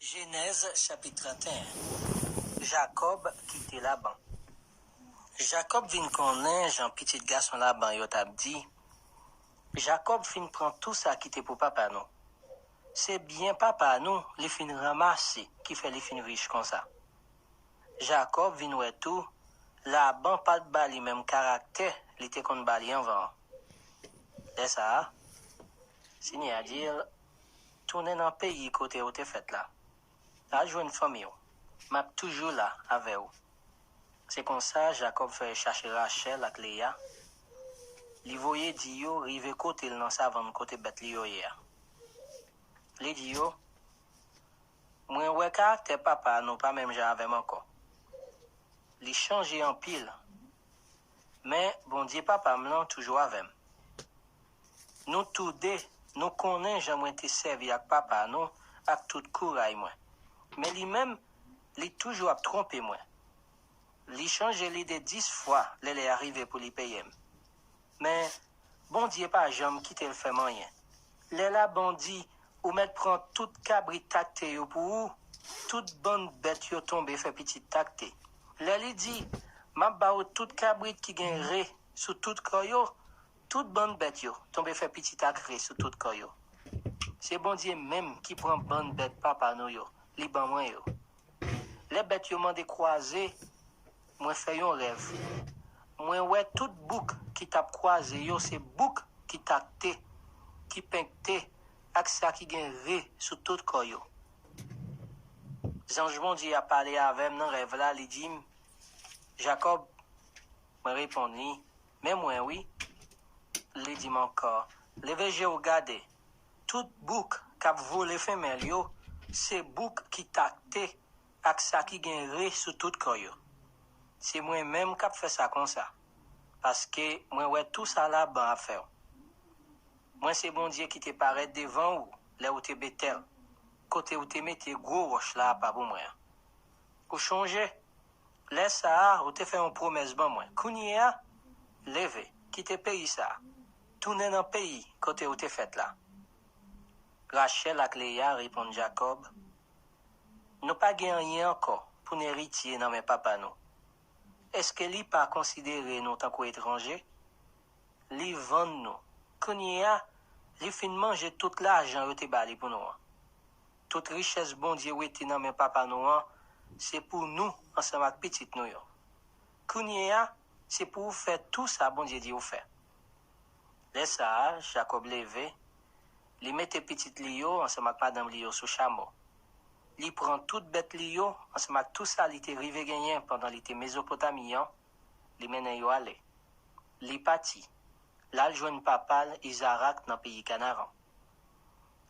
Genèse chapitre 31. Jacob quitte Laban. Jacob vin konnen Jean petit garçon Laban yo tap di, Jacob fin prend tout ça qui était pour papa nous. C'est bien papa nous, li fin ramasse qui fait li fin riche comme ça. Jacob vin ouais tout, Laban pas de bali même caractère, li te kon bali avant. C'est ça. Signé à dire, tourner dans le pays côté où te fait là. Là, je une famille. M'a toujours là avec vous. C'est comme ça Jacob fait chercher Rachel avec Léa. Li voye di yo rive côté dans sa vente côté bête li yo hier. Li di yo moi ouais caractère papa non pas même j'avais encore. Li changé en pile. Mais bon Dieu papa m'lan toujours avec. Nous tous deux nous connaissons jamais été servi avec papa non avec tout courage moi. Mais lui-même li toujours a trompé moi. Li changé l'idée 10 fois, l'elle est arrivé pour lui payer. Mais, bon Dieu pas jamais quitter le fait moyen. Là, bon Dieu, ou mettre prend toute cabri tacté pour ou, toute bonne bête yo tombe fait petit tacté. Là, il dit, m'a ba ou toute cabri qui gen ré sous toute koyo, toute bonne bête yo tombe fait petit tacré sous toute koyo. C'est bon Dieu même qui prend bonne bête papa nou yo, li ban moi yo. Les bêtes yo m'ont décroisé, moi fais un rêve. Moi ouais toute bouc qui t'a croisé yo c'est bouc qui tacté, qui peinte ak ça qui gen ré sous tout corps yo. Zange bon Dieu a parlé avec dans rêve là, il dit Jacob me répondit mais moi oui. Il dit encore levez j'ai regardé toute bouc qu'a volé femelle yo, c'est bouc qui tacté ak ça qui gen ré sous tout corps yo. C'est moi-même qui fait ça comme ça. Parce que moi, ouais, tout ça là-bas à faire. Moi, c'est bon Dieu qui te paraît devant ou, là où tu es bêtel. Côté où tu mets tes gros roches là, pas pour moi. Pour changer, laisse ça, ou te fait une promesse, bon moi. Kounia, leve, quitte pays ça. Tourne dans le pays, côté où tu es fait là. Rachel ak Léa répond Jacob. Nous pas gagné encore pour nous héritier dans mes papas nous. Est-ce que li pas considéré nous tant qu'étrangers? Li vend nous. Kounia, li fin manger tout l'argent yo te bali pour nous. Toute richesse bon Dieu ou était dans mes papa nous, c'est pour nous ensemble avec petite nous yo. Kounia, c'est pour faire tout ça bon Dieu dit ou fait. Laisse ça, Jacob levé, li mette petite lio ensemble avec madame lio sous chameau. Li prend toute bête lio, ensemble avec tout ça, li te rive gagné pendant l'été Mésopotamien, li mène yo aller. Li parti. Là, il joue papa Isaac dans le pays Canaan.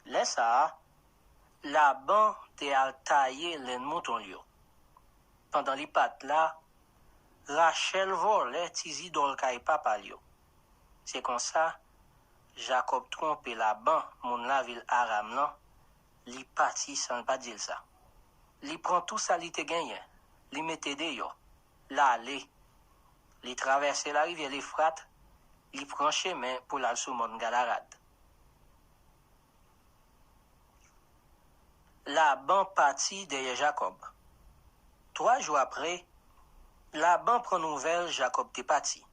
Là, ça, Laban te a taillé les moutons yo. Pendant les pattes là, Rachel volait tes idoles kay papa yo. C'est comme ça, Jacob trompe Laban, mon la ville Aram là, li parti sans pas dire ça. Li prend tout ça li te gagné, li mette de yo, là aller, li traverse la rivière l'Euphrate, li prend chemin pour la sous mon Galarad. Laban parti derrière Jacob. 3 jours après, Laban prend nouvelle Jacob te parti.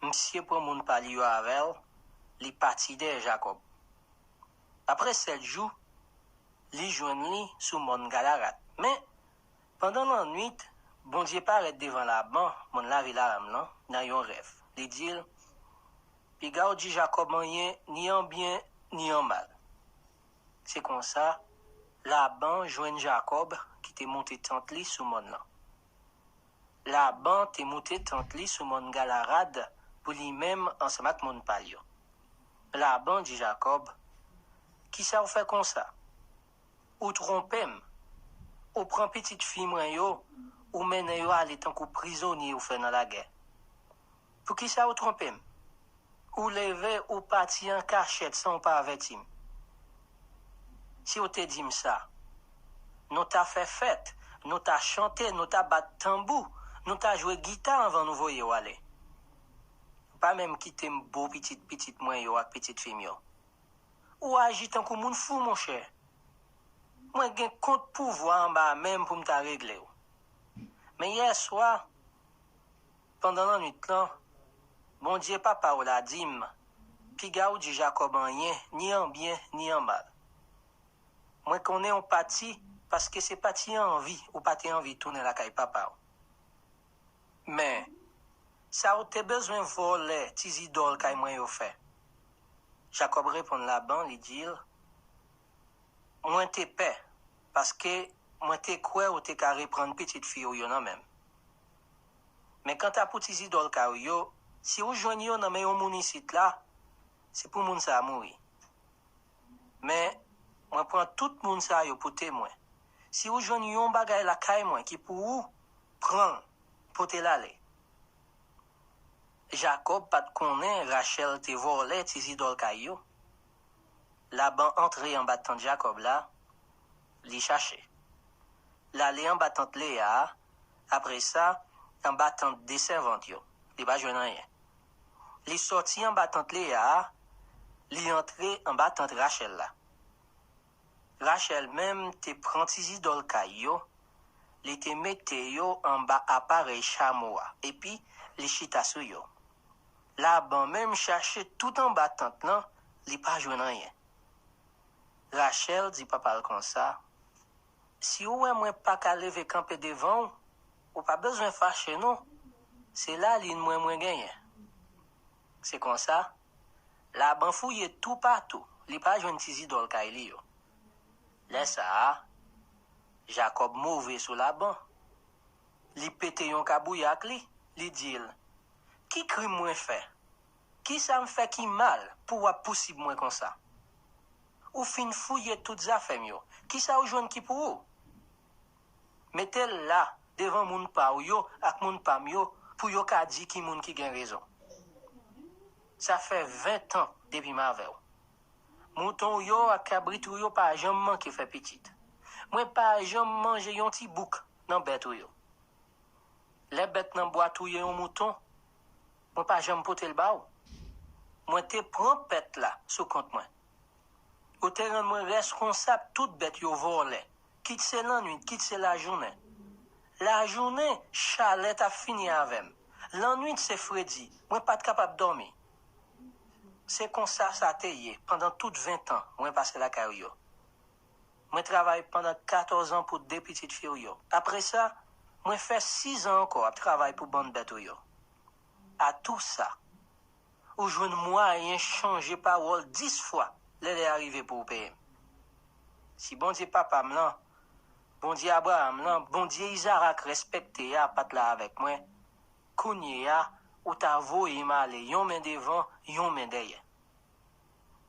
Monsieur prend mon pali yo avec, li parti derrière Jacob. Après 7 jours, li joigne li sous mon Galarad. Mais pendant la nuit, bon Dieu paraît devant Laban, mon la ville Aram là, dans un rêve. Li dit puis gars dit Jacob rien ni en bien ni en mal. C'est comme ça, Laban joint Jacob qui t'est monté tante li sous mon là. Laban t'est monté tante li sous mon Galarad pour lui-même ensemble avec mon palio. Laban dit Jacob, qui ça vous fait comme ça? Ou trompem? Ou prend petite fille moi yo, ou mène yo aller tant que prisonnier ou fait dans la guerre. Pour qui ça vous trompem? Ou lever ou partir en cachette sans pas avertir. Si vous te dit ça, nous t'a fait fête, nous t'a chanté, nous t'a battu tambour, nous t'a joué guitare avant nous voyer aller. Pas même quitter beau petite moi yo avec petite fille yo. Ou agit tant que moun fou mon cher. moi gen compte pouvoir en bas même pour me régler. Mais hier soir, pendant la nuit là, bon Dieu papa ou la dim, puis gars ou dit Jacob en rien, ni en bien, ni en mal. Moi connais on parti parce que c'est parti en vie ou pas envie de tourner la caille papa. Mais ça ou te besoin voler tes idoles caille moi yo fait. Jacob répond là-bas, il dit moi te paix parce que moi te crois ou te carré prendre petite fille ou yon même. Mais quand t'as pour tes idoles caille yo, si ou joignez yo dans meilleur municipal là, c'est pour moun ça mourir. Mais moi prends tout moun ça yo pour témoin. Si ou joignez yon bagay la caille moi qui pour ou prendre pour te l'aller. Jacob pas de connaît Rachel te volé tes idoles caille yo. Laban entré en battant Jacob là, li cherché. L'aller en battant Léa, après ça, en battant des servantes yo. Li pas joindre rien. Li sorti en battant Léa, li entré en battant Rachel là. Rachel même te prend tes idoles yo, li te mette yo en bas appareil chamois, et puis li chita sou yo. Laban même cherché tout en battant là, li pas joindre rien. Rachel dit papa comme ça, si ou est moins pas qu'à lever camper devant, ou pas besoin fâcher non, c'est là l'in moins gagné. C'est comme ça, la ban fouille tout partout, li pas joindre tes idoles kaili yo. Laisse ça, Jacob mauvais sous la ban. Li pété yon kabouyak li dit, qui crime moins fait? Qui ça me fait qui mal pour avoir possible moins comme ça? Ou fin fouiller toutes affaires yo. Qui ça ou joindre qui pour ou? Mettez là devant moun pa ou yo ak moun pa yo pour yo ka di ki moun ki gen raison. Ça fait 20 ans depuis ma veille. Mouton yo ak cabrit yo pas jamais manqué fait petite. Moi pas jamais manger yon ti bouc dans bête yo. Les bêtes nan boîte ou yon mouton. Moi pas jamais porter le ba ou. Moi te prend pète là sous compte moi. Au terrain moi responsable toute bête yo volé. Quitte c'est la nuit, quitte c'est la journée. La journée, chalet a fini avec. La nuit c'est Freddy, moi pas capable de dormir. C'est comme ça te y pendant toutes 20 ans, moi passé la carrière. Moi travaille pendant 14 ans pour deux petites filles yo. Après ça, moi fait 6 ans encore à travailler pour bande bête yo. À tout ça, ou je ne moyen changer parole 10 fois. Là, est arrivé pour payer. Si bon Dieu papa m'lan, bon Dieu Abraham m'lan, bon Dieu Isaac respecté ya pat là avec moi, kounye ya, ou ta voye m'aller yon main devant, yon main derrière.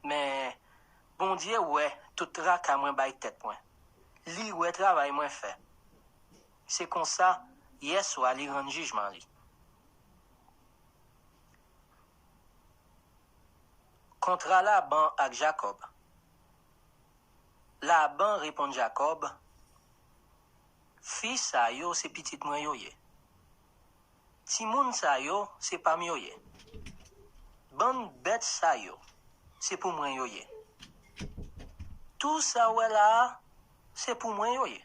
Mais, bon Dieu ouais, tout rak à moi bay tête moi. Li ouais travail moi fait. C'est comme ça, hier soir li rend jugement li. Contra Laban avec Jacob. Laban répond Jacob, fils sa yo c'est petit moi yo ye. Timoun sa yo c'est pas yo ye. Bonne bête sa yo c'est pour moi yo ye. Tout ça ouais là c'est pour moi yo ye.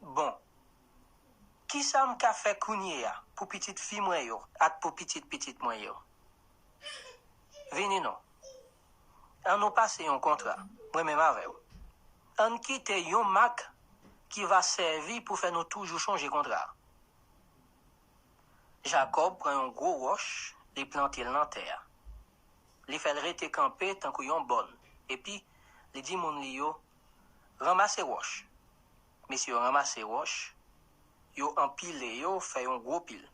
Bon. Qui ça m'ka fait kounye ya pour petite fille moi yo, at pour petite moi yo. Venez non. On nous passe un contrat, moi-même avec vous. On quitte un Mac qui va servir pour faire nous toujours changer contrat. Jacob prend un gros roche, les planter dans terre. Les fait rester camper tant qu'il y a une bonne. Et puis, les dit mon lio, ramassez roche. Messieurs, ramassez roche, yo empile yo fait un gros pile.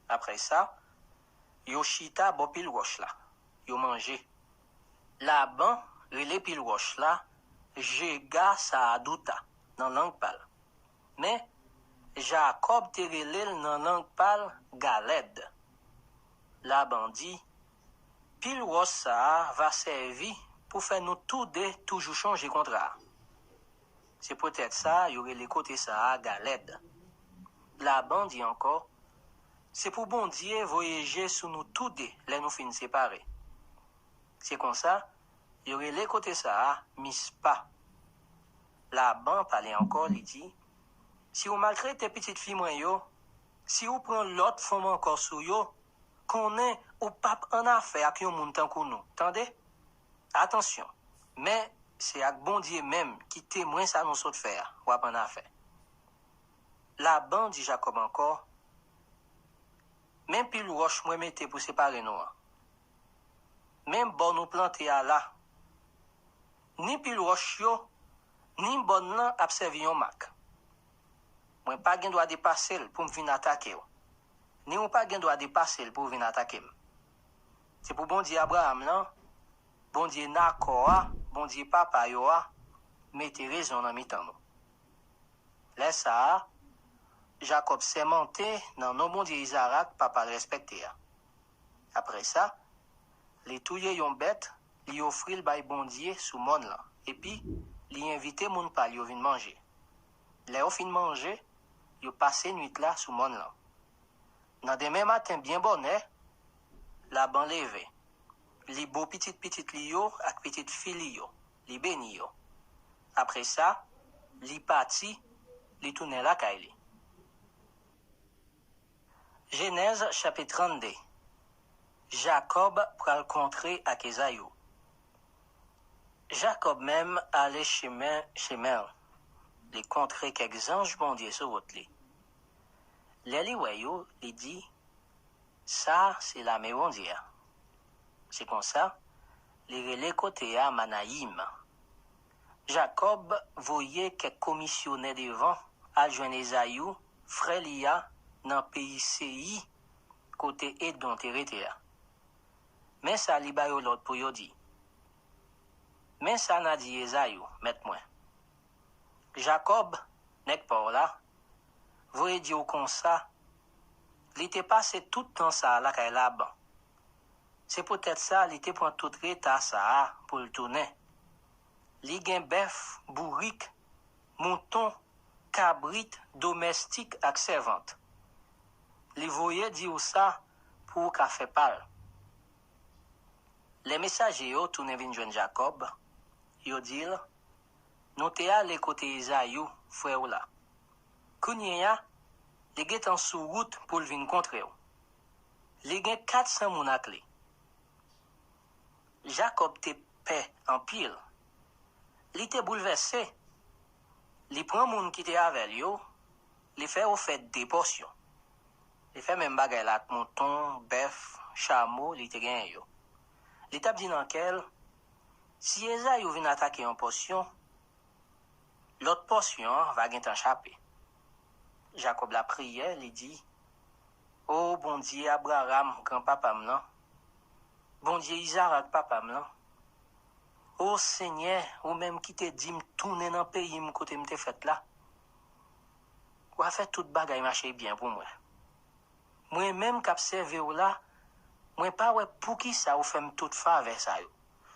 Après ça, yo chita bo pile roche là. Yo mangé. Laban, relé pile roche là, jega sa adouta, dans langue pâle. Mais, Jacob te relé dans langue pâle galed. Laban dit, pile roche ça va servir pour faire nous tous deux toujours changer contrat. C'est peut-être ça, y aurait les côtés ça galed. Laban dit encore, c'est pour bon Dieu voyager sous nous tous deux, les nous fin séparés. C'est comme ça, y aurait les côtés ça, mispa. Laban parlait encore, il dit, si vous maltraitez petite fille moi yo, si vous prenez l'autre femme encore sous yo, qu'on est au pape en affaire avec un monde tant que nous. Attendez? Attention. Mais c'est avec bon Dieu même qui témoigne ça nous saute faire, ou en affaire. Laban dit Jacob encore, même pile roche moi mettez pour séparer nous. Même bon nous planter à là. Ni pile roche yo, ni bon nan observer yon mak. Moi pas gen droit dépasser pour me venir attaquer. Ni ou pas gen droit dépasser pour venir attaquer. C'est pour bon Dieu Abraham là, bon Dieu Nakoa, bon Dieu papa yo a, mettez raison dans mi-temps nous. Laisse ça, Jacob s'est monté dans nos bon Dieu Isaac, papa respecté. Après ça, les touye yon bête, li offrit le bail bon Dieu sous mon là. Et puis, li invité moun pa li vin manger. Les au fin manger, yo passé nuit là sous mon là. Dans demain matin bien bonnet, la ban levé. Li beau petite li yo ak petite fille yo, li béni yo. Après ça, li parti, li tourne la kaili. Genèse chapitre 32. Jacob pral contrer ak Esaü. Jacob même allait chemin, les contrer quelques anges bon Dieu sur route li. Les wayo, li dit, ça c'est la maison Dieu. C'est comme ça, les relais côté à Manaïm. Jacob voyait quelques commissionnaires devant à joindre Esaü, frère Lia, dans le pays Séi, côté Edon terre. Mais ça li ba yo l'autre pour yo dit. Mais ça n'a dit Esaü, met-moi. Jacob, n'est pas là, voyez dire comme ça, il était passé tout le temps ça là qu'elle a ban. C'est peut-être ça, il était pour tout réta ça pour le tourner. Li gen bœuf, bourrique, mouton, cabrit, domestique ak servante. Li voyait dire ça pour qu'a fait pal. Les messagers yo tourné vinn joindre Jacob, yo dit nous te allé côté Esaü, frère ou là. Kounye ya, li get en sous route pour le vinn contre ou. Li gen 400 moun ak li. Jacob te paix en pile. Li te bouleversé. Li prend moun qui te avec yo, li fait au fait des portions. Li fait même bagay la mouton, bœuf, chameau, li te gen yo. Li tap dit dans quel si Esaü vient attaquer en portion, l'autre portion va gen t'échapper. Jacob la prière, il dit, oh bon Dieu Abraham, grand-papa m'lan, bon Dieu Isaac, papa m'lan, oh Seigneur, ou même qui te dit m'tourner dans le pays m'kote m'te fait là, ou a fait tout bagay marcher bien pour moi. Moi même qu'observer ou là, moi pas ouais pour qui ça ou fait tout faveur ça yo.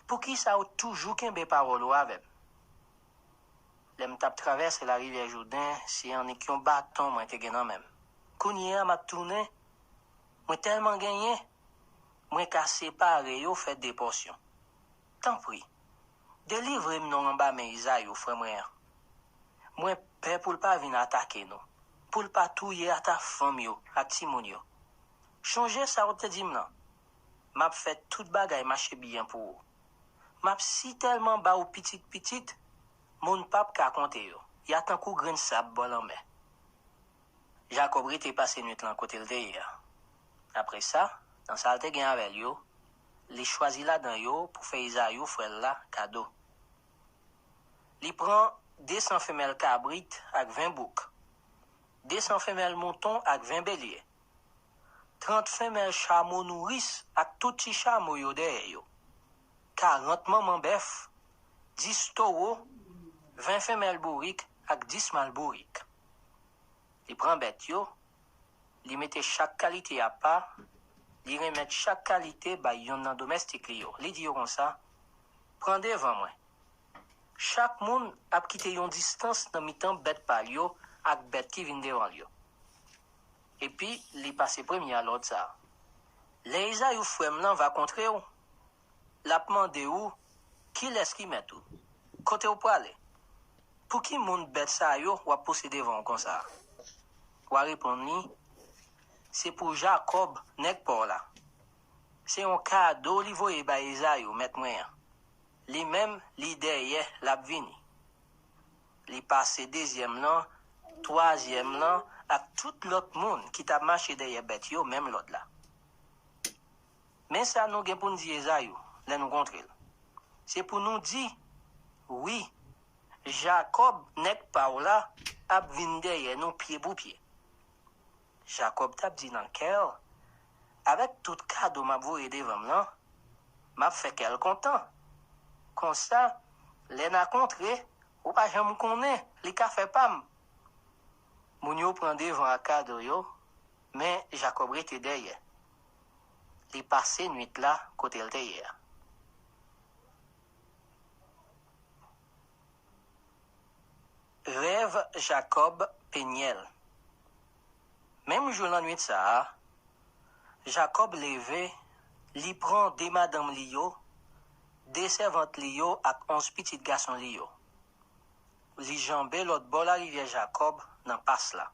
Pour qui ça ou toujours kembe parole ou avec. L'aime tap traverse la rivière Jourdain, si on est yon bâton moi te gen même. Kounye m'a tourné, moi tellement gagné, moi ka séparer yo fait des portions. Tant pis. Délivrez-moi en bas mes Isaïe frère moi. Moi peur pour pas venir attaquer nous. Pour pas touyer à ta femme yo, à Timon yo. Changer ça ou te dit non. M'a fait toute bagay marcher bien pour vous. M'a si tellement ba ou petite, mon pape ka compter yo. Y a tant kou grain sable bon en mer. Jacob était passé nuit là côté le derrière. Après ça, dans sa te gen avec yo, li choisi là dans yo pour faire Esaü frère là cadeau. Li prend 200 femelles cabrit avec 20 boucs. 200 femelles mouton avec 20 béliers. 30 femelles chameaux nourrices avec tout petit chameau yo derrière yo. 40 maman bœuf, 10 taureaux, 20 femelles bourriques avec 10 mâles bourriques. Li prend bête yo, li mette chaque qualité à part, li remet chaque qualité ba yon nan domestique li yo. Li di yo comme ça, prend devant moi. Chaque moun ap kite yon distance dans mi-temps bête pal yo ak bête qui vinn devant yo. Et puis, li passe premier à l'autre ça. Les Esaü frère m'lan va contre ou. La demande ou qui laisse qui met tout. Côté ou pour aller. pour qui moun bête ça yo ou pousser devant comme ça? Ou répondre ni, c'est pour Jacob nèg pour là. C'est un cadeau li voye ba Esaü mettre moi. Li même li derrière la vini. Li passé deuxième lan, troisième lan, à tout l'autre monde qui t'a marché derrière bête yo, même l'autre là. Mais ça nous gen pour nous dire Esaü, là nous contrer. C'est pour nous dire, oui, Jacob n'est pas là, a vin derrière nous pied pour pied. Jacob t'a dit dans le cœur, avec tout cadeau m'a voyé devant là, m'a fait qu'elle content. Comme ça, les n'a contré, ou pas jamais connaît, les ka fait pam. Moun yo prend devant à cadeau yo, mais Jacob était derrière. Il passé nuit là, côté le derrière. Rêve Jacob Péniel. Même jour la nuit de ça, Jacob levé, li prend des madame Lio, des servantes Lio ak 11 petits garçons Lio. Li jambé l'autre bord la rivière Jacob dans passe là.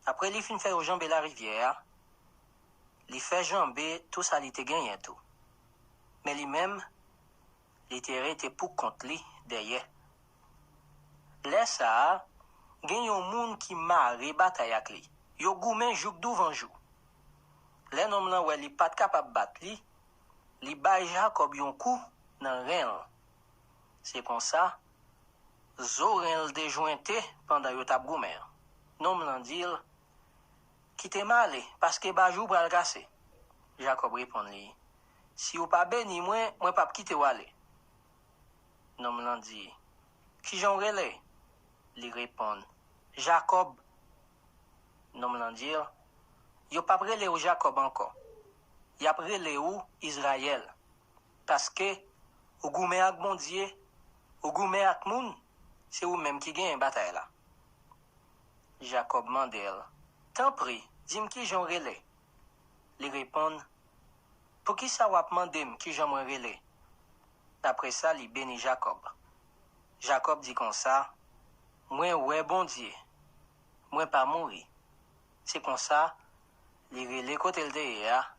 Après li fin fait au jambé la rivière, li fait jambé tout ça li te gagné tout. Mais lui même, li te rete pour compte li derrière. Là ça, gen yon moun qui marre bataille ak li. Yo goumen jouk devant jou. Les nom là ouais li pas capable battre li bay Jacob yon coup dans ren. C'est comme ça Zorel déjointé pendant yo tap goumen. Nom là dire qui te malé parce que bajou pral casser. Jacob répond li, si ou pas béni moi pas quitter ou aller. Nom là dit, qui j'en relè? Li répond, Jacob. Nom là dire, yo pas prélé ou Jacob encore. Y a prélé ou Israël. Parce que ou goumen ak bon Dieu, ou goumen ak moun, c'est ou même qui gagne bataille là. Jacob mandel, tant pris, dis-moi qui j'en relè. Li répond, pour qui ça wap mandem qui j'en relè? Après ça, li béni Jacob. Jacob dit comme ça, moi ouais bon Dieu, moi pas mourir. C'est comme ça, li relè côté le derrière,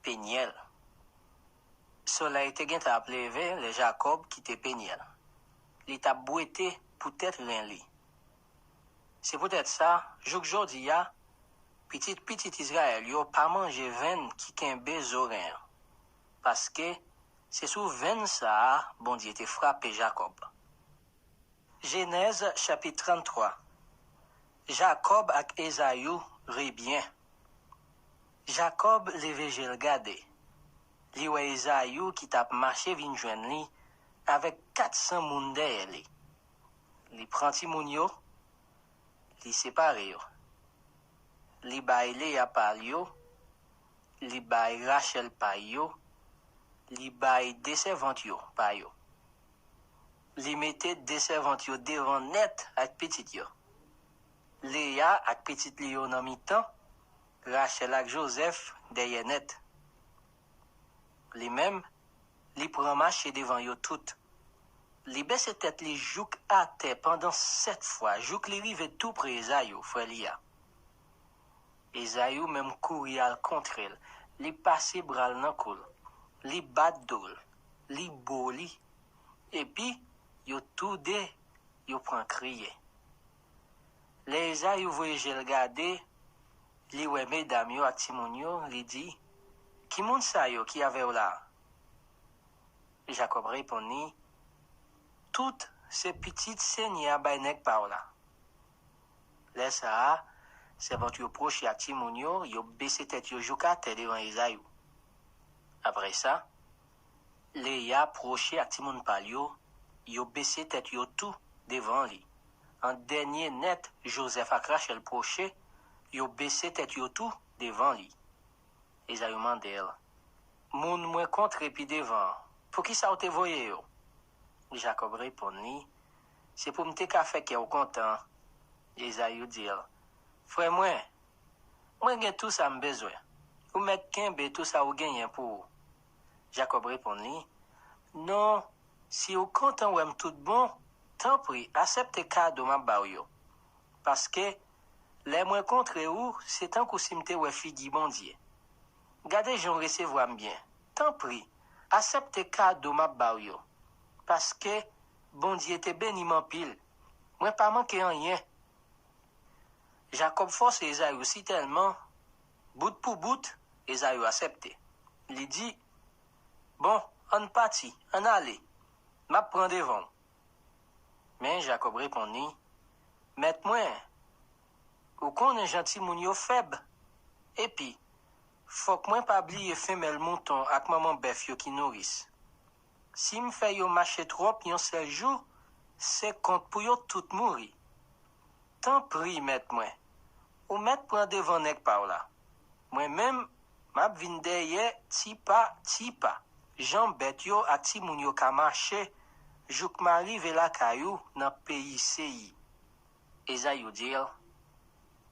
Péniel. Soleil te gen ta plevé, le Jacob qui te Péniel. Li t'a bouete peut-être rien li. C'est peut-être ça, jouk jodi ya, petit Israël yo pas manger veine qui kembe zorin. Parce que c'est sous veine ça, bon Dieu te frappé Jacob. Genèse chapitre 33. Jacob ak Esaü ri bien. Jacob leve jel gade. Li wè Esaü qui tap marché vin jwenn li avec 400 moun derrière li. Li prend ti moun yo, li sépare yo. Li bay Léa par yo, li bay Rachel par yo, li bay des servantes yo par yo. Li mette des servantes yo devant net ak petit yo. Léa ak petit li yo nan mi-tan, Rachel ak Joseph derrière net. Li même, li prend marché devant yo tout. Li baisse tête li jouk à terre pendant 7 fois, jouk li rive tout près Esaü, frère Lia. Esaü même couri al contre elle, li passe bral nan koul, li bat dol, li boli, et puis, yo tout de, yo prend crier. Les Esaü voye jel gade, li wè mesdames yo ak timoun yo, li di, qui moun sa yo qui avait là? Jacob répondit, toutes ces petites seigneurs baynek par là. Laisse ça, c'est votre yo proche à Timonio, yo baissé tête yo joukate devant Esaü. Après ça, Léa proche à Timon Palio, yo baissé tête yo tout devant lui. En dernier net, Joseph ak Rachel proche, yo baissé tête yo tout devant lui. Esaü mandel, moun mwen contre puis devant, pour qui ça ou te voye yo? Jacob répondit, c'est pour m'te ka fait que ou content. Esaü dit, frère moi gen tout ça m'besoin. Ou met kenbe tout ça ou genyen pour. Jacob répondit, non, si ou content ou aime tout bon, tant pis, accepte cadeau m'a ba yo. Parce que les moins contre ou, c'est tant que si m'te ouais figi bon Dieu. Gardez j'en recevoir bien. Tant pis, accepte cadeau m'a ba yo. Parce que bon Dieu te béni m'en pile. Moi pas manqué rien. Jacob force Esaü aussi tellement, bout pour bout, Esaü accepté. Il dit, bon, on parti, on allait, m'a prend devant. Mais Jacob répondit, Mette-moi, ou qu'on est gentil moun yo faible. Et puis, faut que moi pas oublier femelle mouton ak maman bœuf yo qui nourrissent. Si me fait yo marcher trop yon seul jour, c'est compte pour yo tout mourir. Tant pis, mette-moi. Ou mettre prend devant nèg par là. Moi-même, m'a vinn derrière ti pas. Jean bête yo ak ti moun yo ka marcher, jouk m'arrive la kayou dans pays Seyi. Esaü dit,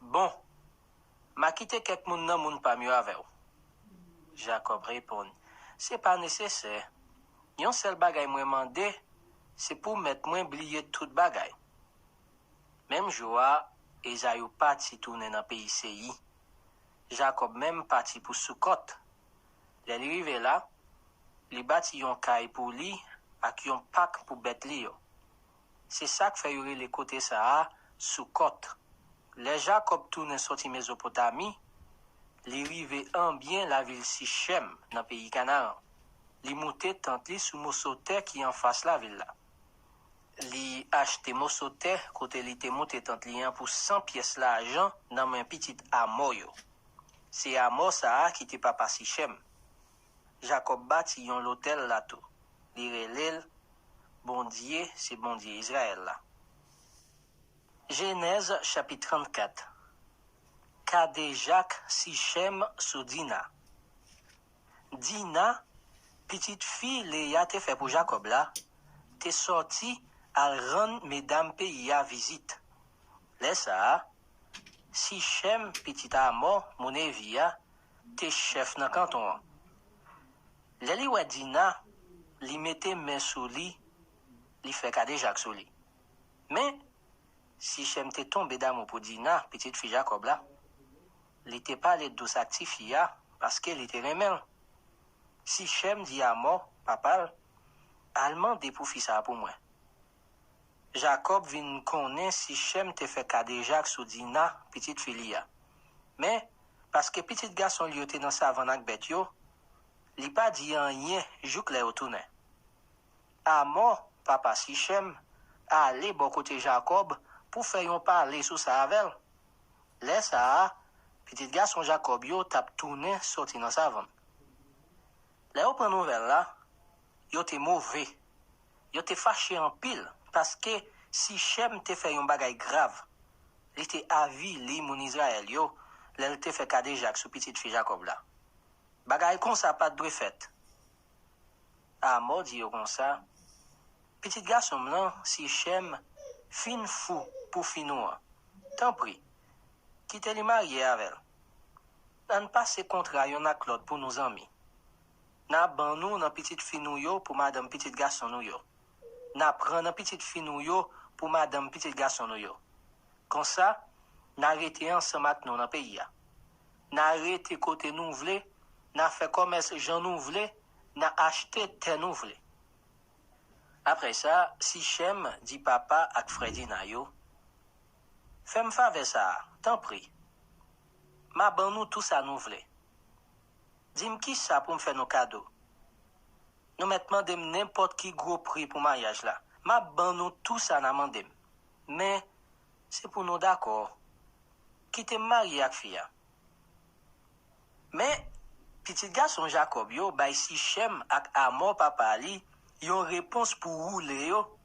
bon, m'a quitté quelques moun nan moun pa mieux avec. Jacob répond, c'est pas nécessaire. Yon seul bagay moi mandé, c'est pour mettre moi oublier tout bagay. Même jour, Esaü parti tourner dans pays Seyi. Jacob même parti pour Soukot. Les arrivé là, li bâti yon kay pour li ak yon pak pour bête li yo. C'est ça qui fait yore les côtés ça Soukot. Les Jacob tourne sorti Mésopotamie, li rive en bien la ville Sichem dans pays Canaan. Li monte tant li sous Mosoter qui en face la ville là. Li acheté Mosoter côté li te monte tant li pour 100 pièces l'argent dans un petit Amor yo. C'est Amor ça qui te papa Sichem. Jacob bâti yon l'hôtel là tout. Li relèl bon Dieu, c'est bon Dieu Israël là. Genèse chapitre 34. Kade Jacques Sichem sous Dina. Dina, petite fille Léa te fait pour Jacob là, te sorti à rendre mesdames pays à visite. Laisse ça, Sichem petit Amor, mon évia, te chef dans canton. Leli wa Dina, li mette main sous li, li fait Kade Jacques sous li. Mais, Sichem te tombé d'amour pour Dina, petite fille Jacob là, li te pas les douce actifia, parce qu'elle était remel. Sichem dit à moi, papa, allemand de pour fils ça pour moi. Jacob vient connaître Sichem te fait Kade Jacques sous Dina, petite fille. Mais, parce que petit garçon li était dans sa vanne ak bête yo, li pas dit rien, jouk le retourne. À moi, papa Sichem, aller bon côté Jacob, pour faire yon parler sous sa avec. Laisse ça, petit garçon Jacob yo tap tourné sorti dans sa vanne. Là on prend nouvelle là, yo te mauvais. Yo te fâché en pile parce que Sichem te fait yon bagay grave. Il te avi li moun Israël yo, l'elle te fait Kade Jacques sous petite fille Jacob là. Bagay kon sa pas de fait. Amor dit yo comme ça. Petit garçon blanc, Sichem, fin fou pour finouan. Tant pis. Quitte li marié avec. On passe contrat yon ak l'autre pour nos amis. Na ban nou nan petite fille nou yo pour madame petit garçon nou yo. Na prend nan petite fille nou yo pour madame petit garçon nou yo. Comme ça, na arrêté ensemble mat nou nan pays ya. Na arrêté côté nou vle, na fait commerce Jean nou vle, na acheté terre nou vle. Après ça, Sichem dit papa ak Fredina yo, fais-moi faveur ça, tant pis. Ma ban nou tout ça nou vle. Dis-moi qui ça pour me faire nos cadeaux. Nous mettons n'importe qui gros prix pour mariage là. Ma ban nous tout ça n'a mandé. Mais c'est pour nous d'accord. Qui te marié avec fille. Mais petit garçon Jacob yo bay Sichem ak Amor papa li, yon réponse pour rouler yo.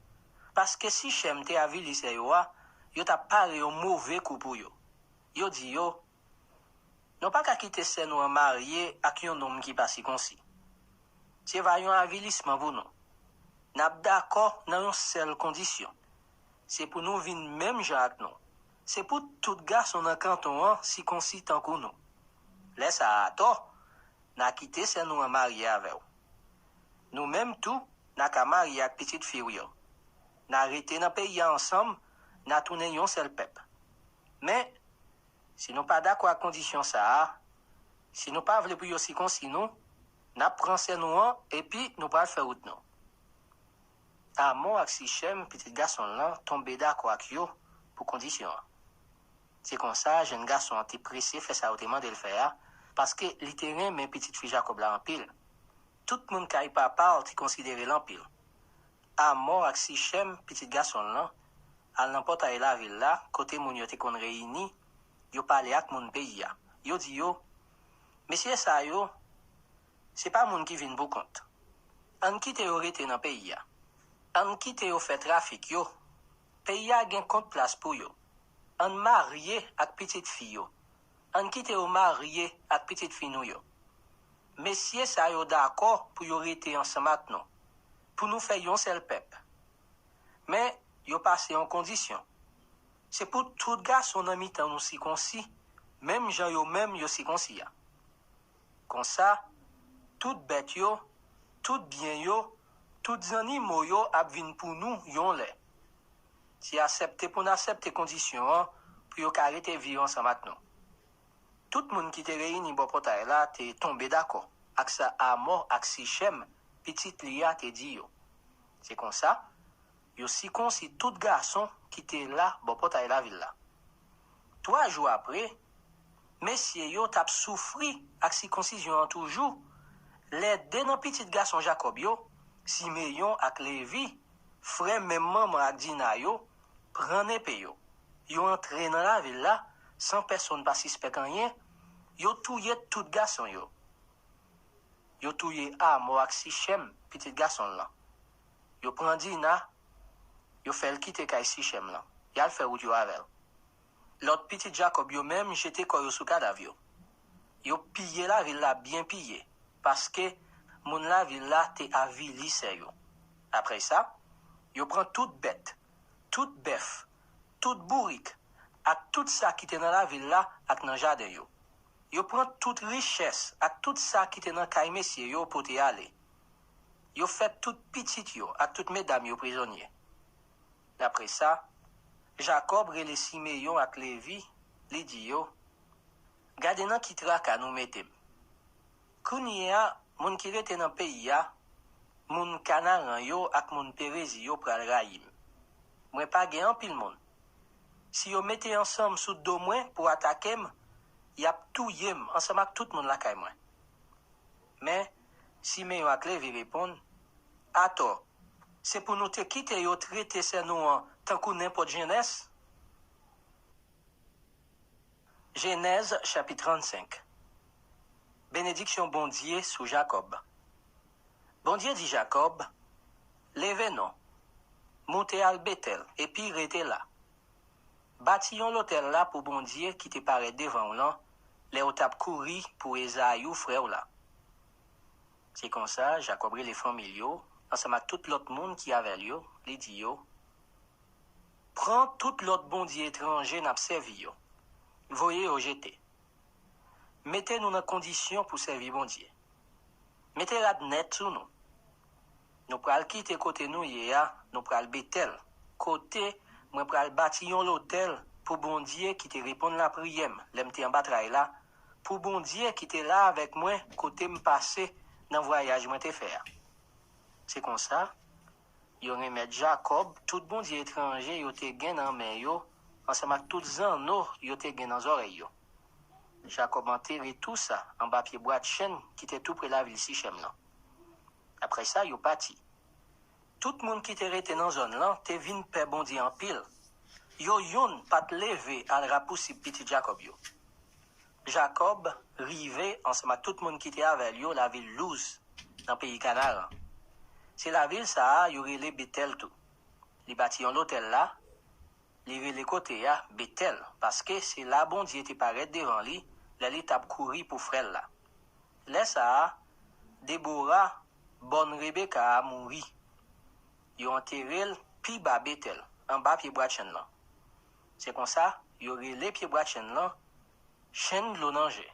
Parce que Sichem te avi li se yo t'a paré un mauvais coup pour yo. Yo dit yo, non pas qu'à quitter se nous marié ak yon homme qui passe comme si. C'est va yon avilissement pour nous. N'a d'accord dans une seule condition. C'est pour nous vin même gens ak nous. C'est pour tout garçon dans canton si consi tant que nous. Laisse à tort, n'a quitté se nous marié avec. Nous même tout n'a qu'à marier ak petite fille yo. n'a arrêté dans le pays ensemble, n'a tourné yon seul peuple. Mais, si nous pas d'accord avec condition ça, si nous pas voulons pour aussi consi nous, n'a prend nous et puis nous pas faire route nous. Amon ak Sichem, petit garçon là, tombé d'accord avec yo pour condition. C'est comme ça, jeune garçon était pressé faire ça autrement de le faire parce que littéralement mais petite fille Jacob là en pile. Tout le monde qui papa a considéré l'empile. Amon ak Sichem, petit garçon là, à n'importe où la ville là, côté moun yo te kon réuni, yo parlé ak moun pays ya. Yo dit yo, monsieur ça yo, c'est pas moun qui vient pour compte. An quitte yo rete dans pays ya. An quitte yo fait trafic yo. Pays a gen compte place pour yo. An marié ak petite fille yo. An quitte yo marié ak petite fille nou yo. Messieurs ça yo d'accord pour yo rete ensemble avec nous. Pour nous faire yon seul peuple. Mais yo passé en condition. C'est pour tout garçon dans mi-temps nous si concis, même gens yo même yo si concis. Comme ça, tout bête yo, tout bien yo, tout animaux yo ap vin pour nous yon lè. Si accepter pour n'accepter conditions pour yo arrêter vivre ensemble avec nous. Tout le monde qui te réuni bon portail là te tombé d'accord. Ak ça à mort ak Sichem, petite Lia te dit yo. C'est comme ça, yo si concis tout garçon qui était là bon portail la ville là. 3 jours après, messieurs yo tap souffri ak circoncision toujours. Les deux nan petit garçon Jacob yo, Simeon ak Lévi, frère même maman ak Dina yo, prend épée yo. Yo entré dans la ville là, sans personne pas suspect rien, yo touye tout garçon yo. Yo touye Amor ak Sichem, petit garçon là. Yo prend Dina, yo fait le quitter kay Sichem là. Yal fait route yo avec. L'autre petit Jacob yo même jeté koyo sous cadavre yo. Yo pillé la ville là bien pillé parce que moun la ville là te avili yo. Après ça, yo prend toute bête, toute bœuf, toute bourrique, ak tout ça qui était dans la ville là ak dans jardin yo. Yo prend toute richesse ak tout ça qui était dans kay messieurs yo pour te aller. Yo fait toute petite yo ak toute mesdames yo prisonniers. Après ça, Jacob rele Simeon ak Lévi, li di yo, gade nan ki traka nou metem. Kounye a, moun ki rete nan peyi ya, moun Kanaran yo ak moun Perezi yo pral rayim. Mwen pa gen an pil moun. Si yo mette ensemble sous do mwen pour attaquem, yap tou yem ensemble ak tout moun la kay mwen. Mais, Simeon ak Lévi répond, ato, c'est pour nous te quitter yo traiter se nou an tant kou n'importe jeunesse. Genèse chapitre 35. Bénédiction bon Dieu sous Jacob. Bon Dieu dit Jacob, levez non, montez al Bethel, et puis restez là. Bâtillons l'hôtel là pour bon Dieu qui te paraît devant là, les au tap couri pour Esaïou frère là. C'est comme ça, Jacob les familles, ensemble avec tout l'autre monde qui avait lieu, les dit yo, prends tout l'autre bon Dieu étranger n'a servi yo. Voyez au jeté. Mettez-nous dans condition pour servir bon Dieu. Mettez la net sur nous. Nous pral quitter côté nous hier, nous pral Bethel. Côté, nous pral bâtillon l'hôtel pour bon Dieu qui te répond la prière. L'aime en bataille là. Pour bon Dieu qui te là avec moi, côté me passer dans voyage moi te faire. C'est comme ça. Yo remet Jacob, tout bon Dieu étranger, yo te gen dans main yo, ensemble avec tout zanno, yo te gen dans oreille yo. Jacob enterré tout ça en bas pied bois de chêne qui était tout près la ville Sichem là. Après ça, yo parti. Tout le monde qui était resté dans zone là, te vin pè bon Dieu en pile. Yo yon pas te lever al rapoussi petit Jacob yo. Jacob rivé ensemble avec tout le monde qui était avec yo la ville Luz dans le pays Canaan. C'est la ville ça, y aurait les Bethel tout. Les bâtillons l'hôtel là, les côtés là, Bethel, parce que c'est là bon Dieu te paraît devant lui, là tape courir pour frère là. Là ça, Déborah, bonne Rebecca a mouri. Ils ont enterré pi bas Bethel, en bas pied bois de chêne là. C'est comme ça, y aurait les pieds bois de chêne là, chêne de l'eau nanger.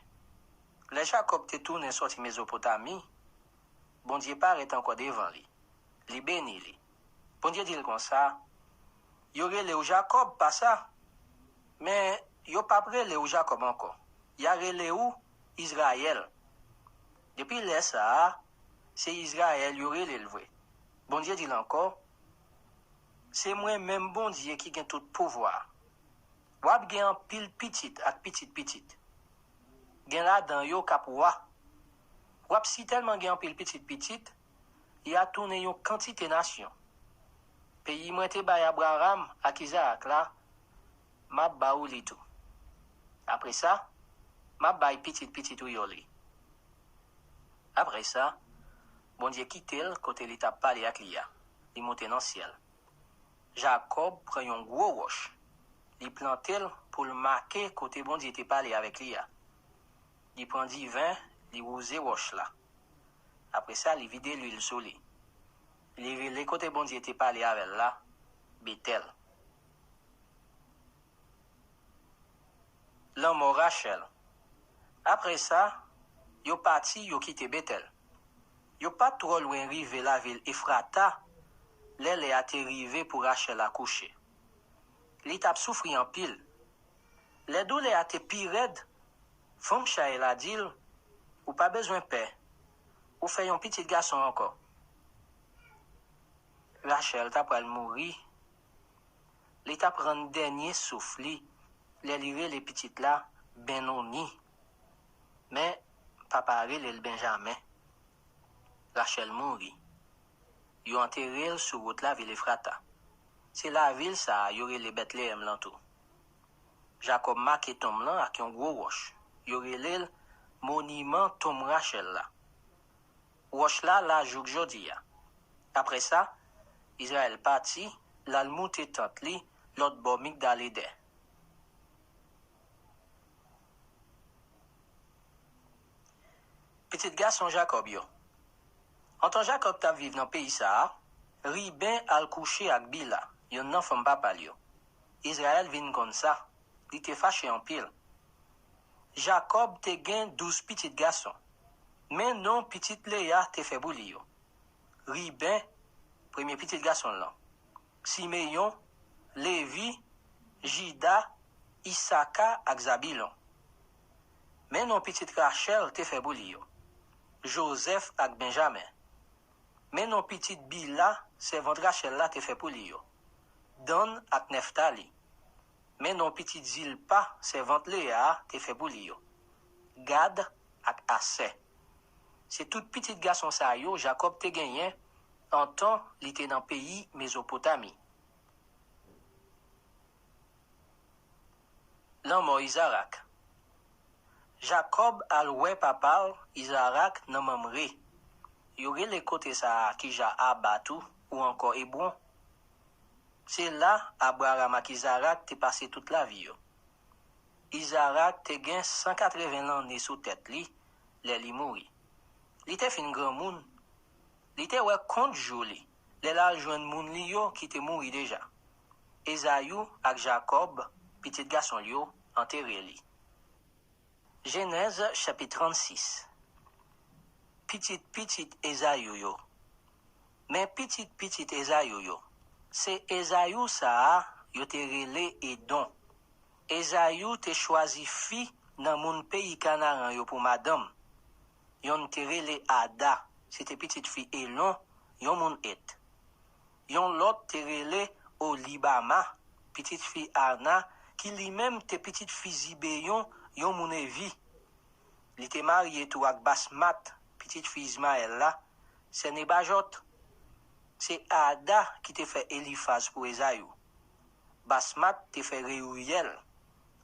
Les Jacob te tourné sorti Mésopotamie, bon Dieu paraît encore devant lui. Li béni li. Bon Dieu dit comme ça, yo rele ou Jacob, pas ça. Mais yo pas rele ou Jacob encore. Ya rele ou Israël. Depuis là, ça, c'est Israël, yo rele le vrai. Bon Dieu dit encore, c'est moi-même bon Dieu qui gagne tout pouvoir. Wap gen en pile petit ak petit. Gen la dans yo kap wap si tellement gen en pile petit, y a tourné yon quantité nation. Pays moi te bay Abraham ak Isaac là, m'a ba ou li tout. Après ça, m'a bay petit ou yo li. Après ça, bon Dieu quitte le côté li t'a parlé ak Lia. Li monte dans ciel. Jacob prend yon gros roche. Li plantel pour le marquer côté bon Dieu te parlé avec Lia. Li prend du vin, li rouse roche là. Après ça, li vide l'huile sur lui. Li les côté bon Dieu te parlé avec là, Bethel. L'homme Rachel. Après ça, yo parti, yo quitté Bethel. Yo pas trop loin rive la ville Ephrata, l'elle a été rivé pour Rachel à coucher. Li tap souffri en pile. Les deux les a été pire raide. Femme Chaël a dit, ou pas besoin de paix. Ou fait un petit garçon encore. Rachel t'a pral mourir. Li t'a prendre dernier souffle. Les lire les petites là, Benoni. Mais papa le Benjamin. Rachel mourit. Yo enterré sur route la ville Ephrata. C'est la ville ça, y aurait les Bethléem l'entour. Jacob marqué tom là avec un gros roche. Y aurait le monument tom Rachel là. Roche là la jouk jodi ya. Après ça, Israël parti, l'almoute tante li, l'autre bo Migdalede. Petit garçon Jacob yo. En tant Jacob t'a vive dans pays ça, Riben al coucher ak Bila, yon nan femme papa yo. Israël vin comme ça, il te fâché en pile. Jacob te gen 12 petits garçons. Mais non petite Léa te fait bouli yo. Riben, premier petit garçon là. Simeon, Lévi, Jida, Isaka ak Zabilon. Mais non petite Rachel te fait bouli yo. Joseph ak Benjamin. Mais non petite Bila, servante Rachel là te fait pour lui. Dan ak Neftali. Mais non petite Zilpa, servante Léa te fait pour lui. Gad ak Assé. C'est tout petit garçon ça yo, Jacob te gagné en temps il était dans le pays Mésopotamie. L'homme Isaac. Jacob al ouais papa Isaac nan Mamré. Y aurait les côtés ça qui ja abattu ou encore Hébron. C'est là Abraham ak Isaac te passé toute la vie. Isaac te gen 180 ans né sous tête li, li mouri. Li te fin grand moun. Li te wè compte joli. La joine moun li yo qui te mouri déjà. Esaü ak Jacob, petit garçon yo, enterré li. Genèse chapitre 36. Petit Esaü yo. Mais petit Esaü yo. C'est Esaü ça yo te relé Edom. Esaü te choisi fi dans moun pays Canaan yo pour madame. Yon te relé Ada, c'était petite fille Elon, yon moun et. Yon l'autre te relé Olibama, petite fille Anna, qui lui-même te petite fille Zibeyon, yon moun Evi. Li te marié tout ak Basmat, petite fille Ismaël là, c'est Nebajot. C'est Ada qui te fait Eliphaz pour Esaü. Basmat te fait Reuyel.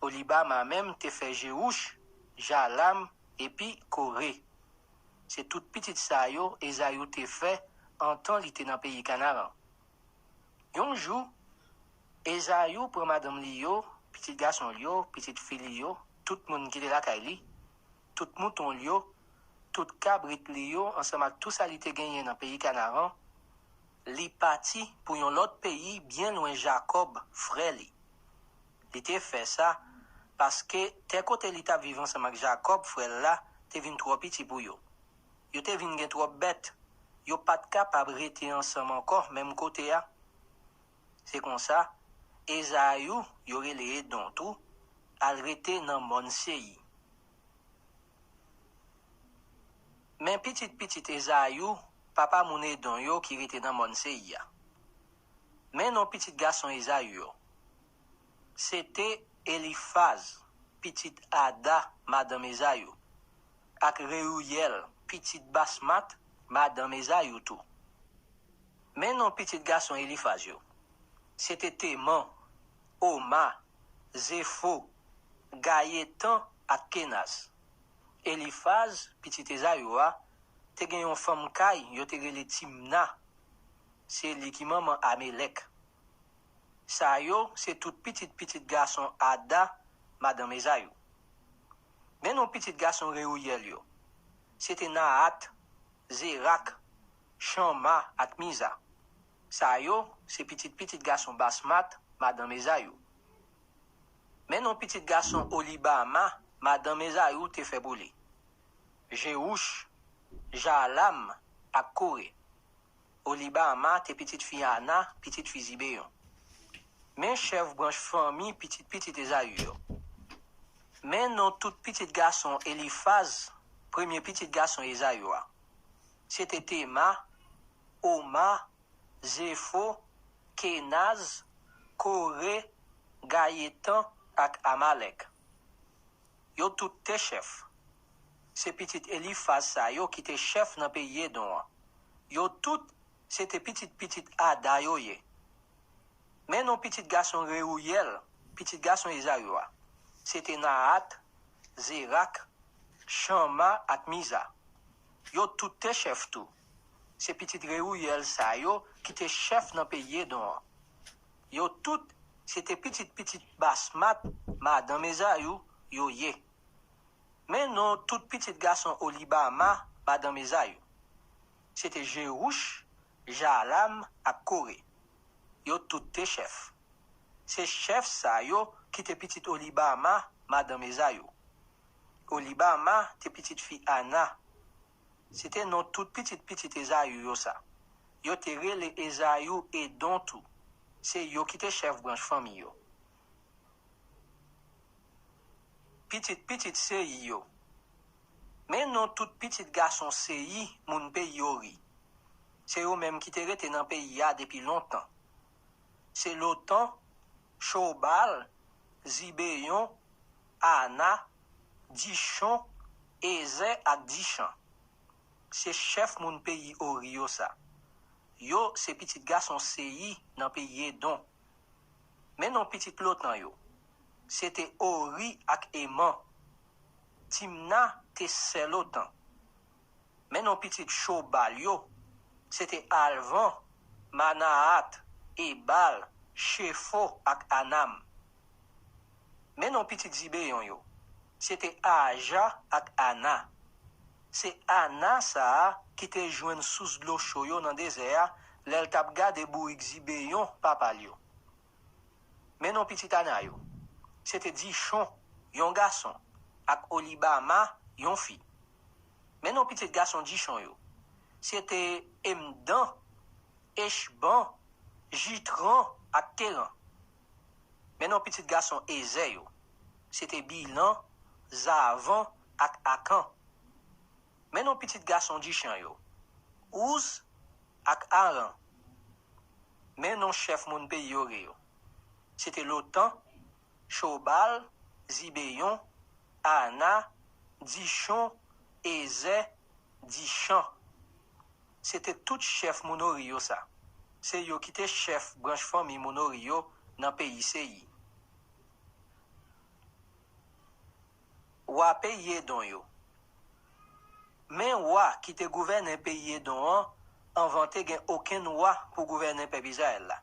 Olibama même te fait Jéhouch, Jalam et puis Corée. C'est toute petite ça yo, Esaü te fait en temps li te dans pays Canaan. Yon jour, Esaü pour madame li yo, petit garçon li yo, petite fille li yo, tout moun qui te la kay li, tout mouton li yo, tout cabrit li yo, ensemble avec tout ça li te gagné dans pays Canaan, li parti pour yon l'autre pays bien loin Jacob, frère li. Li te fait ça parce que tes côté li ta vivant ensemble avec Jacob, frère là, te vin trop petit pour yo. Yo te vin gen trop bête. Yo pas capable rester ensemble encore même côté a. C'est comme ça, Esaü, yore le Edom tout, al rete nan mon seyi. Men petit Esaü, papa moun Edom yo ki rete nan mon seyi ya. Men non petit garçon Esaü yo. C'était Eliphaz, petit Ada, madame Esaü. Ak Reuyel, petit Basmat, madame Esaü tout. Men non petit garçon Eliphaz yo. C'était Téman, Oma, Zépho, Gayetan ak Kenaz. Eliphaz, petit Esaü a, te gen yon femme kay, yo te rele Timna. C'est li ki maman Amelek. Sa yo, c'est tout petit garçon Ada, madame Esaü. Men non petit garçon Reuyel yo. C'était Naat, Zérak, Chama ak Miza. Sa yo, c'est petit garçon Basmat, madame Esaü. Men non petit garçon Olibama, madame Esaü te fait boule. Jéhouch, Jalam ak Koré. Olibama te petite fille Anna, petite fille Zibeyon. Men chef branche famille petit Esaü yo. Men non tout petit garçon Eliphaz, premier petit garçon Esaü a. C'était Téma, Oma, Zépho, Kenaz, Koré, Gayetan ak Amalek. Yo tout te chef. C'est petit Eliphaz sa yo qui te chef nan pays Edom. Yo tout c'était petit Ada yo ye. Mais non petit garçon Reuyel, petit garçon Esaü a. C'était Naat, Zérak, Chama ak Miza. Yo tout te chef tout. C'est petit Reuyel sa yo qui te chef nan pays Edom. Yo tout c'était petit Basmat, madame Esaü yo ye. Mais non tout petit garçon Olibama, madame Esaü. C'était Jéhouch, Jalam ak Koré. Yo tout te chef. C'est chef sa yo qui te petit Olibama, madame Esaü. Olibama te petite fille Anna. C'était non tout petit Esaü yo sa. Yo te rele Esaü et don tout. C'est yo qui te chef branche famille yo. Petit seyi yo. Mais non tout petit garçon seyi moun pays yo ri. C'est eux même qui te rete dans pays ya depuis longtemps. C'est l'OTAN, Chobal, Zibeyon, Anna, Dishon, Eze ak Dishan. C'est chef moun pays ori yo sa. Yo c'est petit garçon seyi dans pays Edom. Mais non petit l'OTAN yo. C'était Ori ak Eman. Timna te selotan. Mais non petit Chobal yo. C'était Alvan, Manaat, Ebal, Shefo ak Anam. Mais non petit Zibeyon yo. C'était Aja ak Anna. C'est Anna sa qui te joine sous l'eau chou yo dans désert, l'el tap gade bouik Zibeyon papa yo. Mais non petit Anna yo. C'était Dishon, yon garçon, ak Olibama, yon fille. Mais non petit garçon Dishon yo. C'était Emdan, Eshban, Jitran ak Keran. Mais non petit garçon Eze yo. C'était Bilan, Zavan ak Akan. Mais non petit garçon Dishan yo. Ouz ak Aran. Mais non chef moun pays yo re yo. C'était l'OTAN, Chobal, Zibeyon, Anna, Dishon, Eze, Dishan. C'était tout chef mounori yo ça. C'est yo qui te chef branche famille mounori yo dans pays seyi. Wa pays Edom yo. Mais wa qui te gouverne pays Edom inventé gen aucun wa pour gouverner peuple Israël là.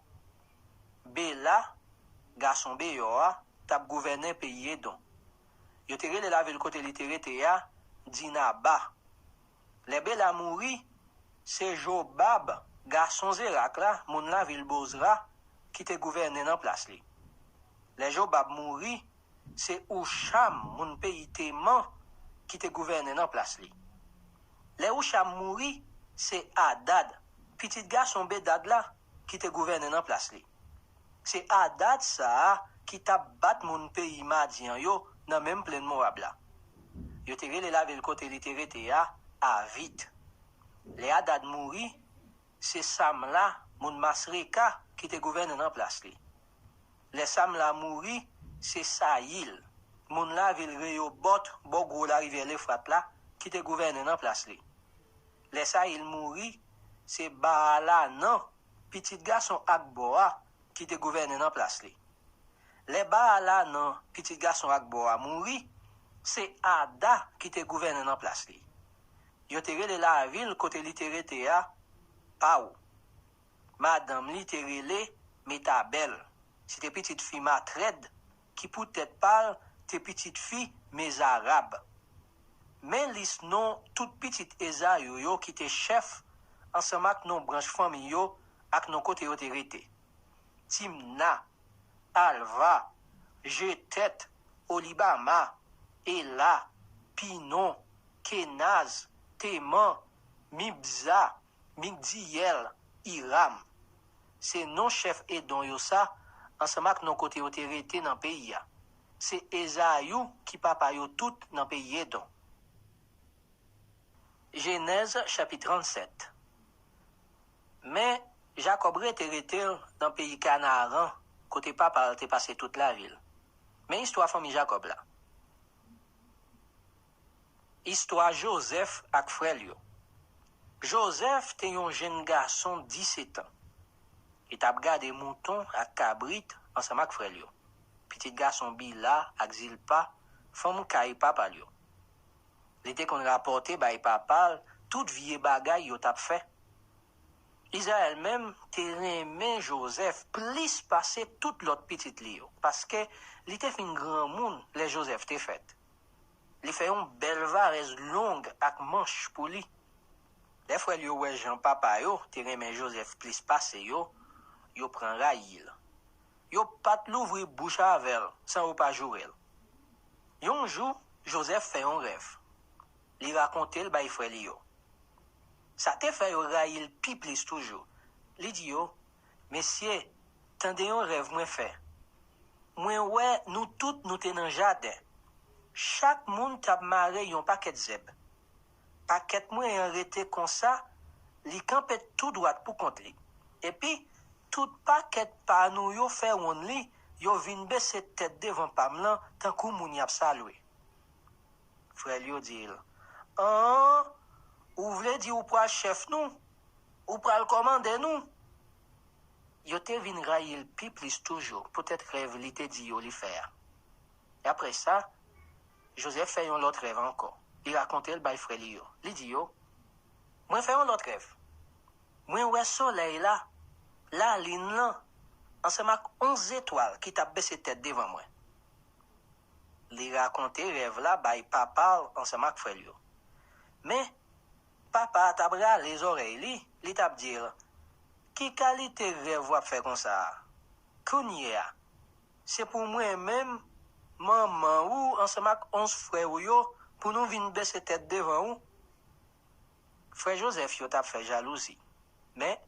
Bela, garçon Beyoa, tap gouverner pays Edom. Yo te rele la ville côté littéraire ya Dinaba. Les Bela mouri, c'est Jobab, garçon Zérak là, moun la ville Bozra, qui te gouverné dans place li. Les Jobab mouri, c'est Oucham, moun pays Téman, qui te gouverné dans place li. Les Oucham mouri, c'est Hadad, petit garçon Bedad là, qui te gouverné dans place li. c'est Hadad ça qui t'a bat mon pays Madian yo dans même plein Moab là. Yo te rele la ville côté littéraire à vite. Les Hadad mouri, c'est Sam là, mon Masreka qui te gouverne dans place li. Les Sam là mouri, c'est Saïl, mon la ville Rio Bot, Bogo la rivière l'Euphrate là qui te gouverne dans place li. Les Saïl mouri, c'est Baala non, petit garçon Akboa qui te gouverne dans place li. Les Baala non, petit garçon Akboa mouri, c'est Ada qui te gouverne dans place li. Yo te rele la ville côté littéraire a Pau. Madame li te rele Metabel. C'était petite fille Matred qui peut-être parle te petite fille mes arabes. Mais lis non toute petite Eza yo qui te chef ensemble avec non branche famille yo ak non côté yo te rete. Timna, Alva, Jetet, Olibama, Ela, Pinon, Kenaz, Téman, Mibza, Migdiel, Iram. C'est non chef Edon yo ça, ensemble avec non côté yo te rete dans pays ya. C'est Esaïou qui papa yo tout dans pays Edon. Genèse chapitre 37. Mais Jacob était dans le pays Canaan, côté papa était passé toute la ville. Mais histoire famille Jacob là. Histoire Joseph ak frère yo. Joseph était un jeune garçon 17 ans. Il t'a gardé mouton ak cabrit ensemble avec frère yo. Petit garçon Bila ak Zilpa, femme kay papa yo. L'été qu'on rapporté by papa, toute vie bagay yo t'a fait. Israël même te remen Joseph plus passer toute l'autre petite lio parce que il te fin grand monde les Joseph te fait. Il fait une belle varese longue avec manche pour lui. Des fois yo ouais Jean papa yo te remen Joseph plus passer yo prend raïl. Yo pas l'ouvrir bouche avec sans ou pas jouer. Un jour Joseph fait un rêve. Il raconte le bay frère yo. Ça te fait raïl pi plus toujours. Li dit yo, messieurs, tendez un rêve moi fait. Moi ouais, nous toutes nous te dans jardin. Chaque monde t'a maré yon paquet zeb. Paquet moi arrêté comme ça, li campé tout droit pour compte li. Et puis tout paquet pa nou yo fait on li, yo vinn baisser tête devant pamlan tant kou moun y a salué. Frère yo dit, ou vle di ou pral chef nous, ou pral commander nous. Yo te vin raïl pi plus toujours, peut-être rêve li te di yo li faire. Et après ça, Joseph fait un autre rêve encore. Il raconte le bay frère li yo. Li di yo, moi fait un autre rêve. Moi ouais soleil là, la ligne là, ensemble avec 11 étoiles qui t'a baissé tête devant moi. Li raconte rêve là bay papa ensemble avec frère li yo. Mais papa t'a bras les oreilles li t'a dire qui qualité rêve va faire comme ça Kounia c'est pour moi même maman ou ensemble avec 11 frères yo pour nous venir baisser tête devant ou frère Joseph yo t'a fait jalousie mais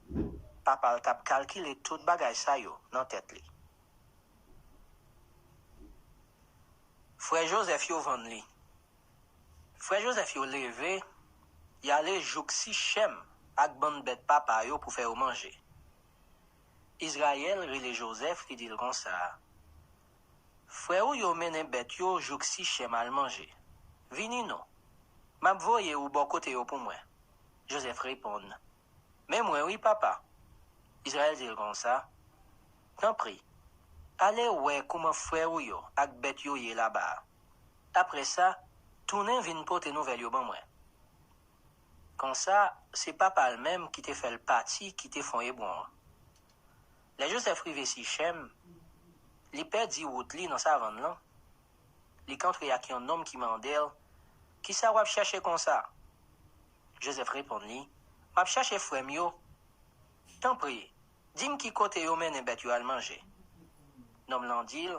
papa t'a calculé tout bagay ça yo dans tête li frère Joseph yo vend li frère Joseph yo levé y allait jouk si chem ak bonne bête papa yo pour faire manger. Israël relé Joseph li dit comme ça. Frère yo mène bête yo jouk si chem al manger. Vini non. M'a voye ou bon côté yo pour moi. Joseph répond. Mais moi oui papa. Israël dit comme ça. Tant pris. Allez ouais comment frère yo ak bête yo yé là-bas. Après ça, tourner vinn porter nouvelle yo ban moi. Comme ça, c'est papa lui-même qui te fait le parti, qui te font bon. Les Joseph rivé si chem, li perdit route li dans sa vente là. Li contre y a qui un homme qui mandel, qui ça va chercher comme ça. Joseph répond li, m'a chercher frère yo. Tant prie, dis-moi qui côté yo mène bête yo al manger. Nom l'en dit,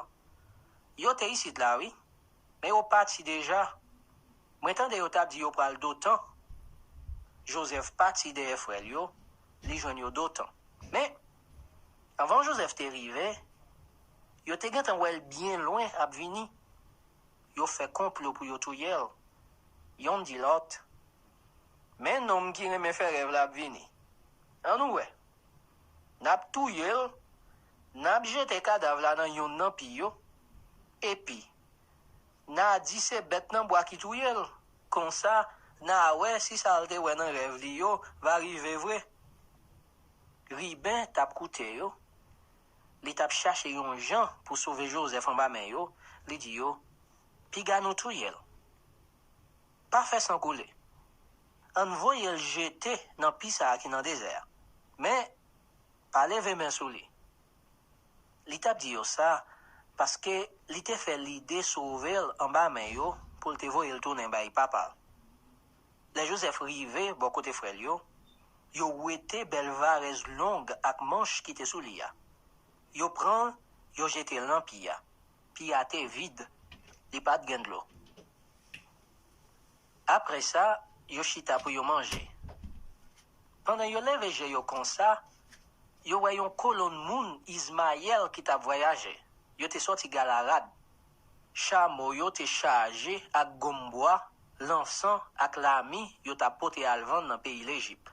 yo te ici là oui, mais au parti déjà. Moi tande yo t'a dit yo pral d'autant. Joseph parti de frère yo, li joigne yo d'autant. Mais avant Joseph te rivé, Yo te gen tan wel bien loin ap vini. Yo fait complot pour yo touyel. Yon dit l'autre. Mais nom qui reme fait rêve la ap vini. An nou ouais. Nap touyel, nap jete kadav la nan yon nan pi yo. Et puis, na di se bet nan bois ki touyel. Comme ça, na ouais si ça alte ouais nan rêve li yo, va arriver vrai. Riben tap koute yo. Li tap cherche yon Jean pour sauver Joseph en bas men yo. Li di yo, pi ga nou touyel. Pas fait sans couler. On voyait le jeter dans pisa qui dans désert. Mais, pas lever main sous lui. Li tap di yo ça, parce que li te fait l'idée sauver en bas men yo, pour te voyer le tourner bay papa. Le Joseph rive, bon côté frère yo ouete bel varez longue ak manche qui te sous li ya. Yo prend, yo jete l'an piya. Piya te vide, li pat gen de l'eau. Après ça, yo chita pour yo manger. Pendant yo leveje yo kon ça, yo voyon kolon moun Ismaël qui t'a voyagé. Yo te sorti Galarad. Chameau yo te chargé ak gombois, l'encens ak l'ami yo t'a pote alvan dans pays l'Égypte.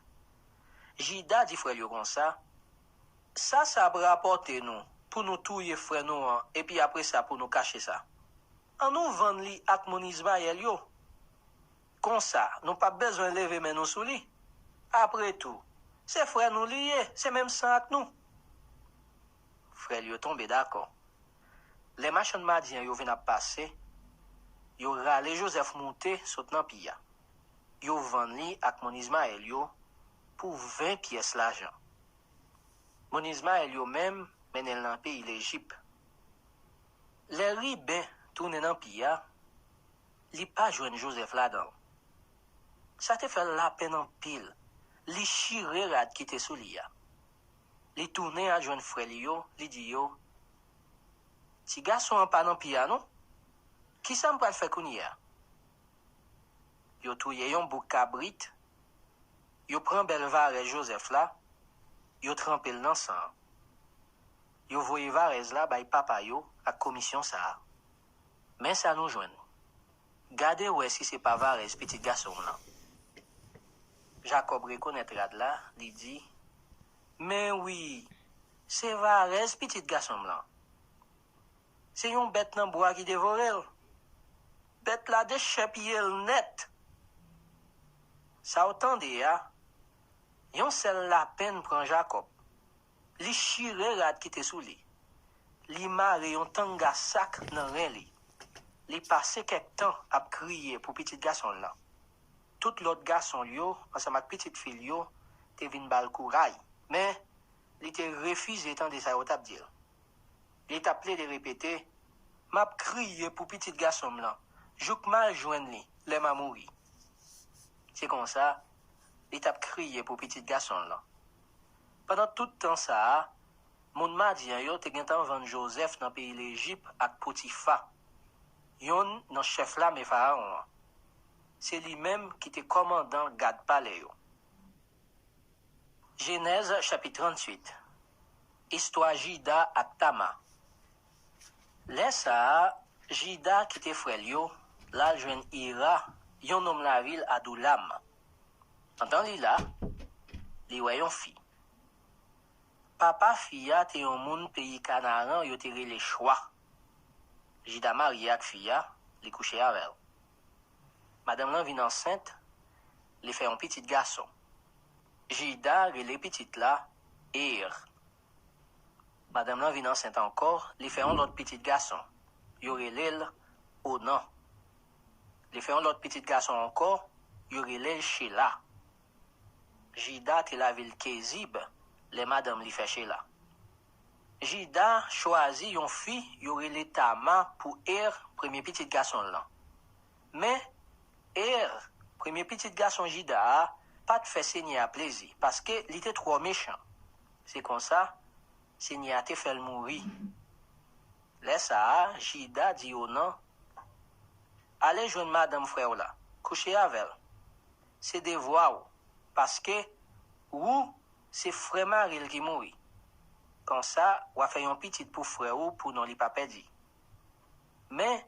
Jida dit frère yo kon ça va rapporter nous pour nous touyer frère nous et puis après ça pour nous cacher ça. En nous vendre li ak mon Ismaël yo. Comme ça, nous pas besoin de lever mais nous sous li. Après tout, c'est frère nous lié, c'est même ça avec nous. Frère yo tombé d'accord. Les machins madiens yo vinn passer, yo rale Joseph monté saute nan piya. Yo vend li ak mon Ismaël yo pour 20 pièces l'argent. Mon Ismaël yo même menel nan pays l'Égypte. Les ribens tourne nan piya, li pas joindre Joseph là-dedans. Ça te fait la peine en pile. Li chire rad qui te sou li ya. Li tourne à joindre frère li yo, li di yo, ti garçon en pas nan piya non? Qui ça m'pral fait kouni ya? Yo touye yon bouc cabrit, yo prend bel varez Joseph là, yo trempe l nan sang. Yo voye varez là bay papa yo ak commission ça. Mais ça nous joine. Gade ouais si c'est pas varez petit garçon là. Jacob reconnaît rad là, li dit, mais oui, c'est varez petit garçon là. C'est yon bête nan bois qui dévore elle. Bête là de chepiel net. Ça autant de ya, yon sel la peine prend Jacob. Li chire rad qui te sou li. Li mare yon tanga sac nan ren li. Li passe quelque temps à crier pour petit garçon là. Tout l'autre garçon yo, ensemble avec petite fille yo, te vin bal courail. Mais, li te refusé tant de sa yo tap dire. Li t'appelé de répéter, m'a crié pour petit garçon là. Jouk mal joindre li, le m'a mouri. C'est comme ça, li tap crié pour petit garçon là. Pendant tout temps ça, mon madien yo te gen tan vendre Joseph dans pays l'Égypte ak Potifa. Yon nan chef là mais pharaon. C'est lui-même qui était commandant garde palais yo. Genèse chapitre 38. Histoire Jida ak Tama. Laissa Jida qui était frère yo, la jeune Ira, yon nomme la ville Adoulam. Entend li là, li voyon fi. Papa fia te yon moun pays Canaan yo te rele choix. Jida marié ak fia, li couché avec. Madame lan vin enceinte, li fait un petit garçon. Jida rele petit là, Ir. Madame lan vin enceinte encore, li fait un autre petit garçon. Yo relel Onan. Li fait un autre petit garçon encore, yo relel Sheila. Jida te la ville Kezib, les madame li fait Sheila. Jida choisi yon fille, yo relel Tama pour premier petit garçon là. Mais premier petit garçon Jida, pas de fait saigner à plaisir, parce que il était trop méchant. C'est comme ça, saigner a te fait le mourir. Laisse ça, Jida dit au non, allez joindre madame frère là, coucher avec elle. C'est des voix, parce que, ou, c'est frère Maril qui mourit. Comme ça, ou a fait un petit pour frère ou pour non li pas perdu. Mais,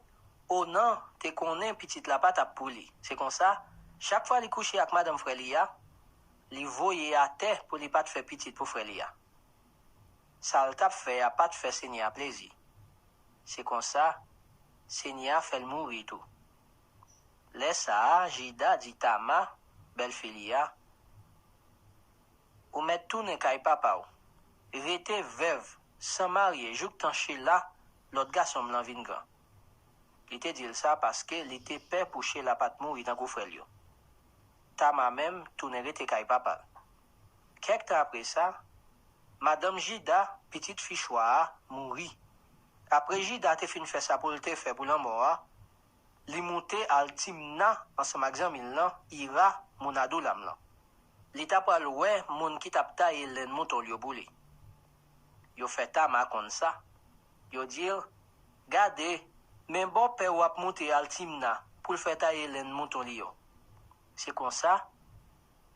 au non, te connais petit la patte à pouli. C'est comme ça, chaque fois li couche avec madame Frelia, li voye à terre pour li pas te faire petit pour Frelia. Ça le tap fait à pas te faire saigner à plaisir. C'est comme ça, Seigneur fait le mourir tout. Laisse ça, Jida dit Tama, belle filia, ou met tout ne kay papa ou. Rete veuve, sans marier, jouk tan chez là, l'autre garçon m'lan vin grand. Il te dit ça parce que il était père pour chez la patte mourir dans kou frère yo. Tama même tourne rete kay papa. Quelques temps après ça, Madame Jida, petite fichoua, mourit. Après Jida te fin fait ça pour le te fait pour l'amour, li monte al timna ensemble avec Zamil lan, ira monado lam lan. Li tap al wè moun ki tap ta elen moton li yo boule. Yo fait Tama kon ça. Yo dire, gade, men bon pè wap monte al timna pour le faire ta elen moton li yo. C'est comme ça,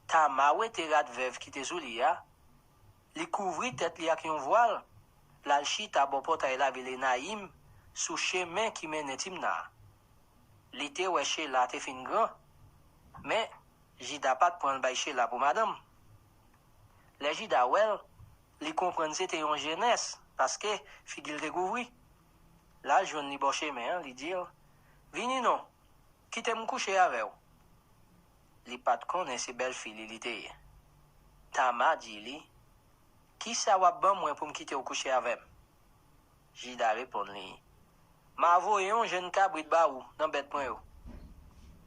Tama wè te rad vev ki te zouli ya, li couvri tête li ak yon voile, la chita bon pota la vile naïm, sous chemin qui mène timna. Li te wè chez la te fin grand, mais Jida pas de prendre bay chez la pour madame. Les Jida wel, li comprendre c'était une jeunesse, parce que figil découvri. Là, je ni boche mais li dire, vini non, quitte me coucher avec ou. Li pas de connaît ces belles filles li te. Tama dit li, qui ça va bon moi pour me quitter au coucher avec? Jida répond li, ma voyon jeune cabrit ba ou dans bête point ou.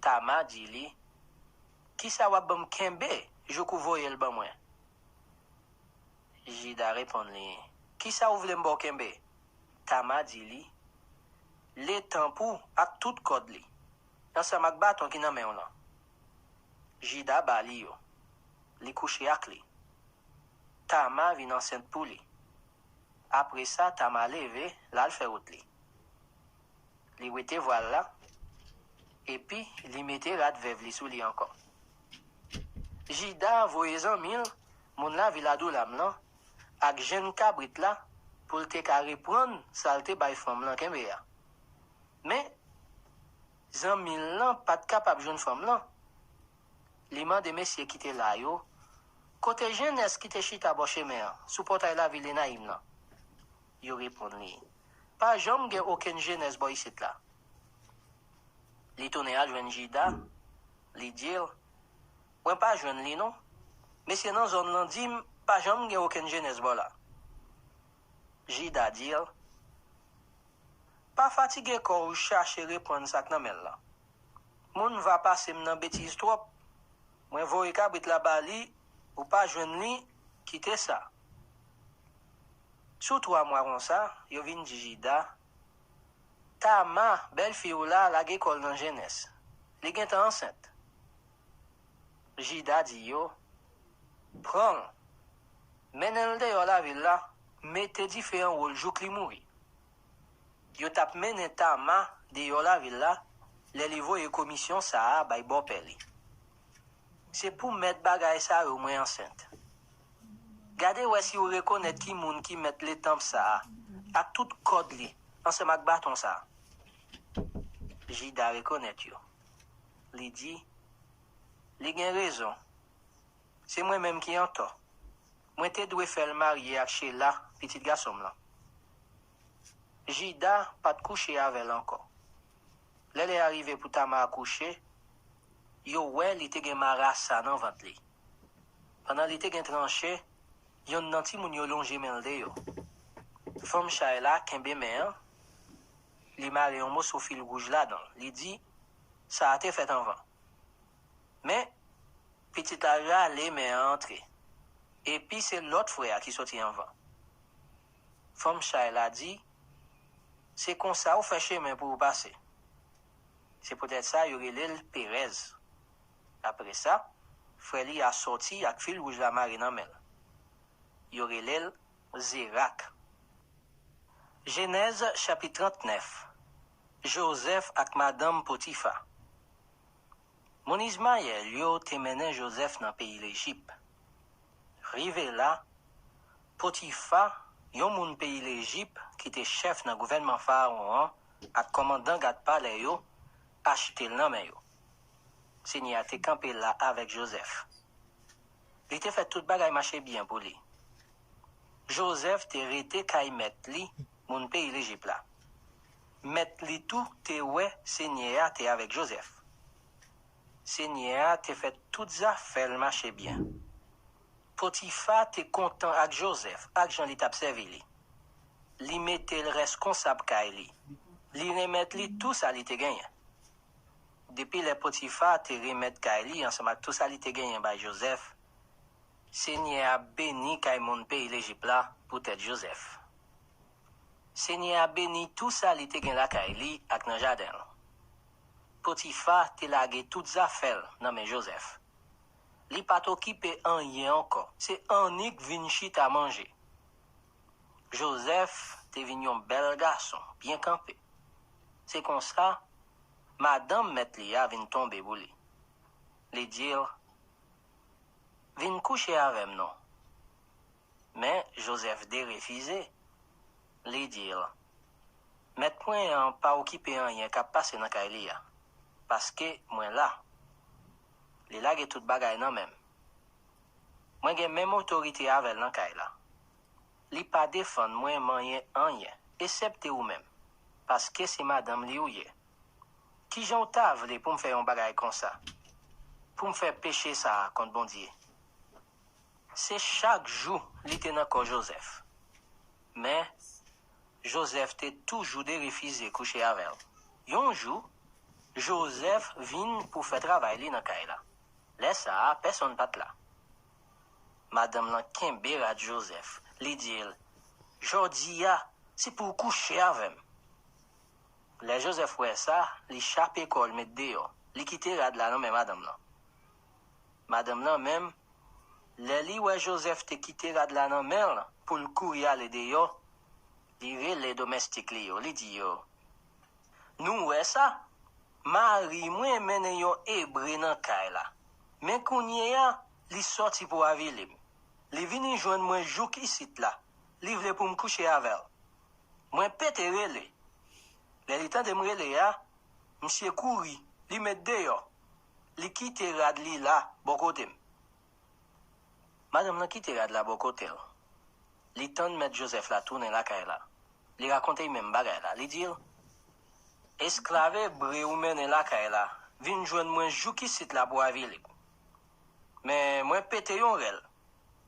Tama dit li, qui ça va bon kembe, je couvoye le ban moi. Jida répond li, qui ça ou vle mbo kembe? Tama dit li, les tampou ak tout code li. Ensemble ak baton ki nan men on là. Jida bali yo. Li couche ak li. Tama vin enceinte pour li. Après ça, Tama levé, là le fait route li. Li wete voile là. Et puis, li mette rad vev li sou li encore. Jida voyezan mil, moun la vilado lam lan, ak jen kabrit la, pou te ka repron salte bay fom lan kembe ya. Mais, zan mil lan pat kapab jen fom lan. Li man de mesye ki te la yo, kote jenes ki te chita boche me an, sou potay la vile naim lan. Yo repon li, pa jom gen oken jenes boy sit la. Li tourne al jwen Jida, li dir, Ouin pas jeune li non, mais c'est dans zone lan dim, pas jam gen aucun jeunesse bola. Jida dire, pas fatigué quand ou chercher répondre ça nan mel la. Moun va passer nan bêtise trop. Moi voye kabrit la bali, ou pas jeune li, quitter ça. Sous 3 mois comme ça, yo vin di Jida, Tama, belle fille ou la ge kol nan jeunesse. Li gen tan enceinte. Jida dit yo, prends, menel de yo la villa, mette différents rôles jouk li mouri. Yo tap menen Tama de yo la villa, le livo et commission sa a bay bopeli. C'est pour mettre bagay sa au moins enceinte. Gade wè si ou reconnaître ki moun ki met le temp sa a tout code li, ensemble ak baton sa. Jida reconnaître yo. Li dit, li gen raison. C'est moi-même qui en tort. Moi te dwe faire le marier avec Sheila, petit garçon là. Jida pas de coucher avec elle encore. L'elle est arrivée pour Tama à coucher. Yo ouais, li te gen marasa nan ventre li. Pendant li te gen tranché, yon nanti moun yo longe melde yo. Femme Shaila kembe men, li mare yon mot sou fil rouge là dedans. Li dit, ça a été fait en vent. Mais, petit Ara les mais entré. Et puis c'est l'autre frère qui sortit en vent. Femme Shaila dit, c'est comme ça ou fait chemin pour vous passer. C'est peut-être ça, y aurait l'île Pérez. Après ça, frère li a sorti avec fil rouge la marine en mel. Y aurait l'île Zérak. Genèse chapitre 39. Joseph ak madame Potifa. Mon Ismaël yo te menen Joseph dans pays l'Égypte. Rive là, Potifa, yon moun pays l'Égypte qui était chef dans le gouvernement pharaon, ak commandant gad palais yo, acheté le nom yo. Seigneur a te campé là avec Joseph. Il te fait tout bagay marcher bien pour lui. Joseph te rete kay met li, moun pays l'Égypte là. Met li tout te ouais, Seigneur te avec Joseph. Seigneur te fait tout ça faire marcher bien. Potiphar te content avec Joseph, avec Jean li tap servi li. Li mette le responsable kay li. Li remet li tout ça li te gagné. Depuis les Potiphar te remet kay li ensemble avec tout ça li te gagné by Joseph. Seigneur a béni kay mon pays l'Égypte là pour tête Joseph. Seigneur a béni tout ça li te gagné la kay li ak nan jardin. Potiphar te lage tout affaires nan men Joseph. Li pat occupé an rien encore. C'est Anik vin chit à manger. Joseph te vin yon bel garçon, bien campé. C'est comme ça, Madame Metlia vin tomber pour lui. Li dire, vin coucher avec non. Mais Joseph de refusé. Li dire, met moi pas occupé an rien k'ap passe nan kay li ya. Parce que moi là, li lage tout bagay nan même. Moi gen même autorité avec nan kay la. Li pas défendre moi moyen an rien, excepté ou même. Parce que c'est madame li ou ye. Qui j'en ta vle pour me faire un bagay comme ça? Pour me faire pécher ça contre bon Dieu. C'est chaque jour li te nan ko Joseph. Mais Joseph te toujours de refuser coucher avec elle. Yon jour, Joseph vient pour faire travail li nan kay la. Laisse ça, personne pas là. Madame lan kembe à Joseph. Li dit, jodi ya, c'est pour coucher avec. Le Joseph ouais ça, li chape école met dehors. Li quitte rad là non mais madame là. Madame là même, le li ouais Joseph te quitte rad là non mais pour le courir aller dehors. Li les domestiques li yo, li dit yo. Nous ouais ça. Marie moi mène yon hébreu nan kay la. Mais kounye ya, li sorti pour avile. Li vini joindre moi jouk ici là. Li vle pour me coucher avec. Moi pété rele. Le temps de me rele ya, monsieur couri, li met dehors. Li quitte rad li là, bon côté. Madame nan quitte rad la bon côté. Li temps de mettre Joseph la tourner la kay la. Li raconte même bagay la. Li dire esclave bre ou mène la kay la, vin joindre moi jouk ici la pour avile. Mais moi pété yon rel.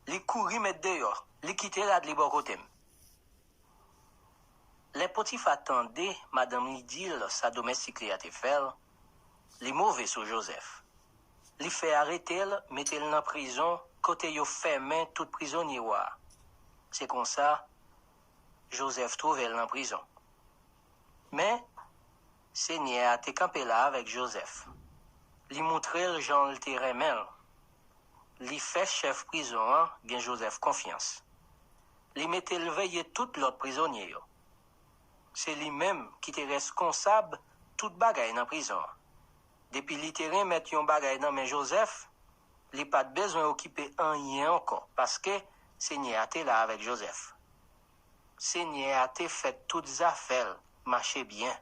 Li couri met dehors, li quitte la de li bon côté. Les Potiphar attendaient madame li dit sa domestique li a te faire, li mauvais sur Joseph. Li fait arrêter, mettre en prison, côté yo fermé tout prisonnier wa. C'est comme ça Joseph trouve elle en prison. Mais Seigneur a te campé là avec Joseph. Li montre le Jean le terrain. Li fait chef prison, gen Joseph confiance. Li mette le veiller tout l'autre prisonnier. C'est lui-même qui te responsable tout bagay dans prison. Depuis li terrain met yon bagay dans men Joseph, li pas besoin occuper un rien encore parce que Seigneur a te là avec Joseph. Seigneur a te fait toutes affaires marcher bien.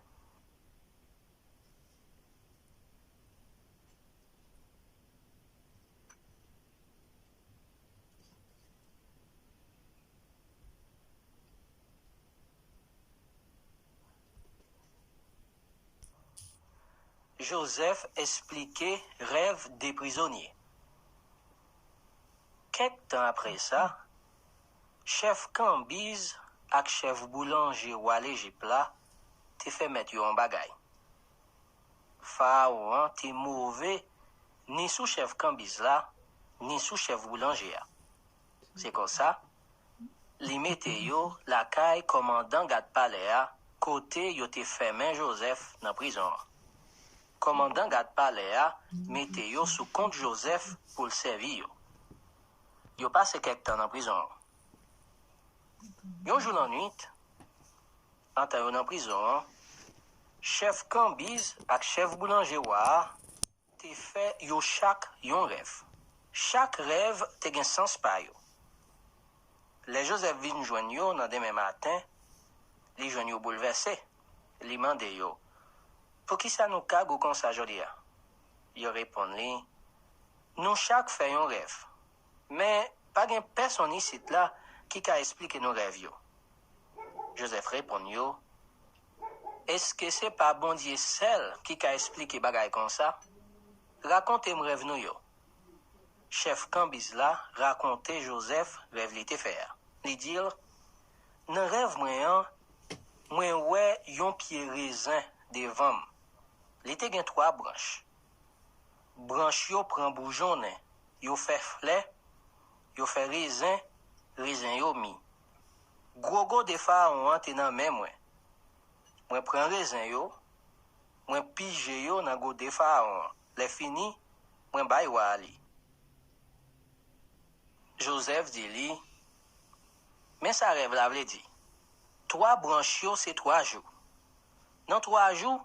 Joseph expliquait rêve des prisonniers. Quelque temps après ça, chef Cambyse ak chef boulanger ou l'Égypte là, te fait mettre yon bagay. Pharaon te mauvais ni sous chef Cambyse là, ni sous chef boulanger. C'est comme ça, li mette yo la caille commandant gad palais côté yo te fait main Joseph dans prison. Commandant gad palais mette yo sous compte Joseph pour le servir. Yo passe quelque temps en prison. Yon jour la nuit, en temps en prison, chef Cambyse ak chef boulanger wa te fait yo chaque yon rêve. Chaque rêve te gen sens pa yo. Les Joseph vin joindre yo dans demain matin, li joindre yo bouleversé, li mande yo. Pour qui ça nous cague comme ça jodi a? Yo répond li, nous chaque fait un rêve. Mais pas gen personne ici là qui ka expliquer nos rêves yo. Joseph répond yo, est-ce que c'est pas bon Dieu seul qui ka expliquer bagay comme ça? Racontez-moi rêve nous yo. Chef Cambis là raconter Joseph rêve li te faire. Li dire, nan rêve moi ouais yon pied raisin devant. Li te gen 3 branches. Branche yo prend boujonne, yo fait fleur, yo fait raisin yo mi. Gros de pharaon te nan men moi. Moi prend raisin yo, moi pige yo nan go de pharaon. Les fini, moi bay wali. Joseph dit li, mais ça rêve la vle dit. 3 branches yo c'est 3 jours. Dans 3 jours,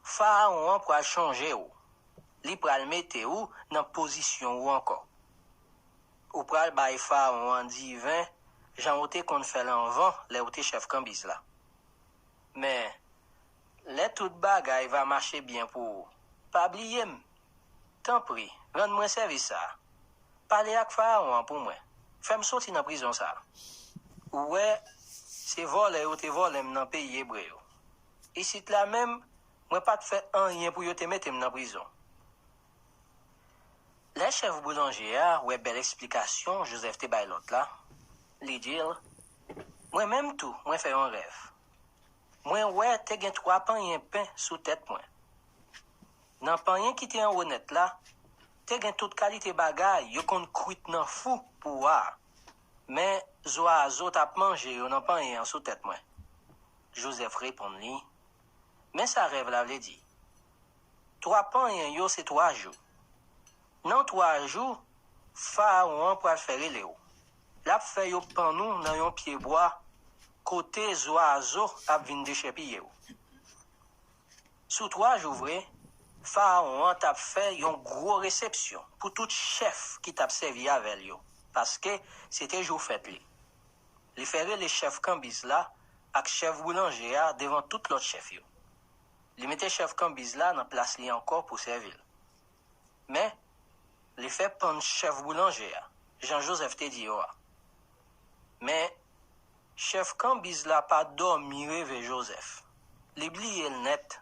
pharaon pour changer ou. Li pral mette ou dans position ou encore. Ou pral bay pharaon divin, Jean ote kon fait l'envant, les ote chef Cambis là. Mais les tout bagay va marcher bien pour pas oublier. Tant pis, rends-moi service ça. Parlez avec pharaon pour moi. Fais-moi sortir dans prison ça. Ouais, c'est voler ou te voler dans pays hébreu. Ici là même, moi pas de fait rien pour yo te mettre dans prison. Les chefs boulanger a ouais belle explication Joseph te bay l'autre là. Li dire moi même tout, moi fait un rêve. Moi ouais te gen 3 pain pain sous tête moi. Nan pain qui te en honnête là, te gen toute qualité bagay, yo kon kruit nan fou pour voir. Mais oiseau t'a mangé yo nan pain en sous tête moi. Joseph répond li, mais ça rêve la vle dit. 3 pain yo c'est 3 jours. Dans 3 jours, pharaon pour faire le ou. La fait yo pan nous dans yon pied bois côté oiseau a vinn déchepiller ou. Sous 3 jours vrai, pharaon t'a fait yon gros réception pour tout chef qui t'a servi avec yo parce que c'était jour fête li. Li ferait les chefs Cambis là ak chef boulanger devant tout l'autre chef yo. Li mettait chef Cambis là dans place li encore pour servir. Mais li fait prendre chef boulanger Jean-Joseph te dit yo. Mais chef Cambis là pas dormi rêve Joseph. Li blié le net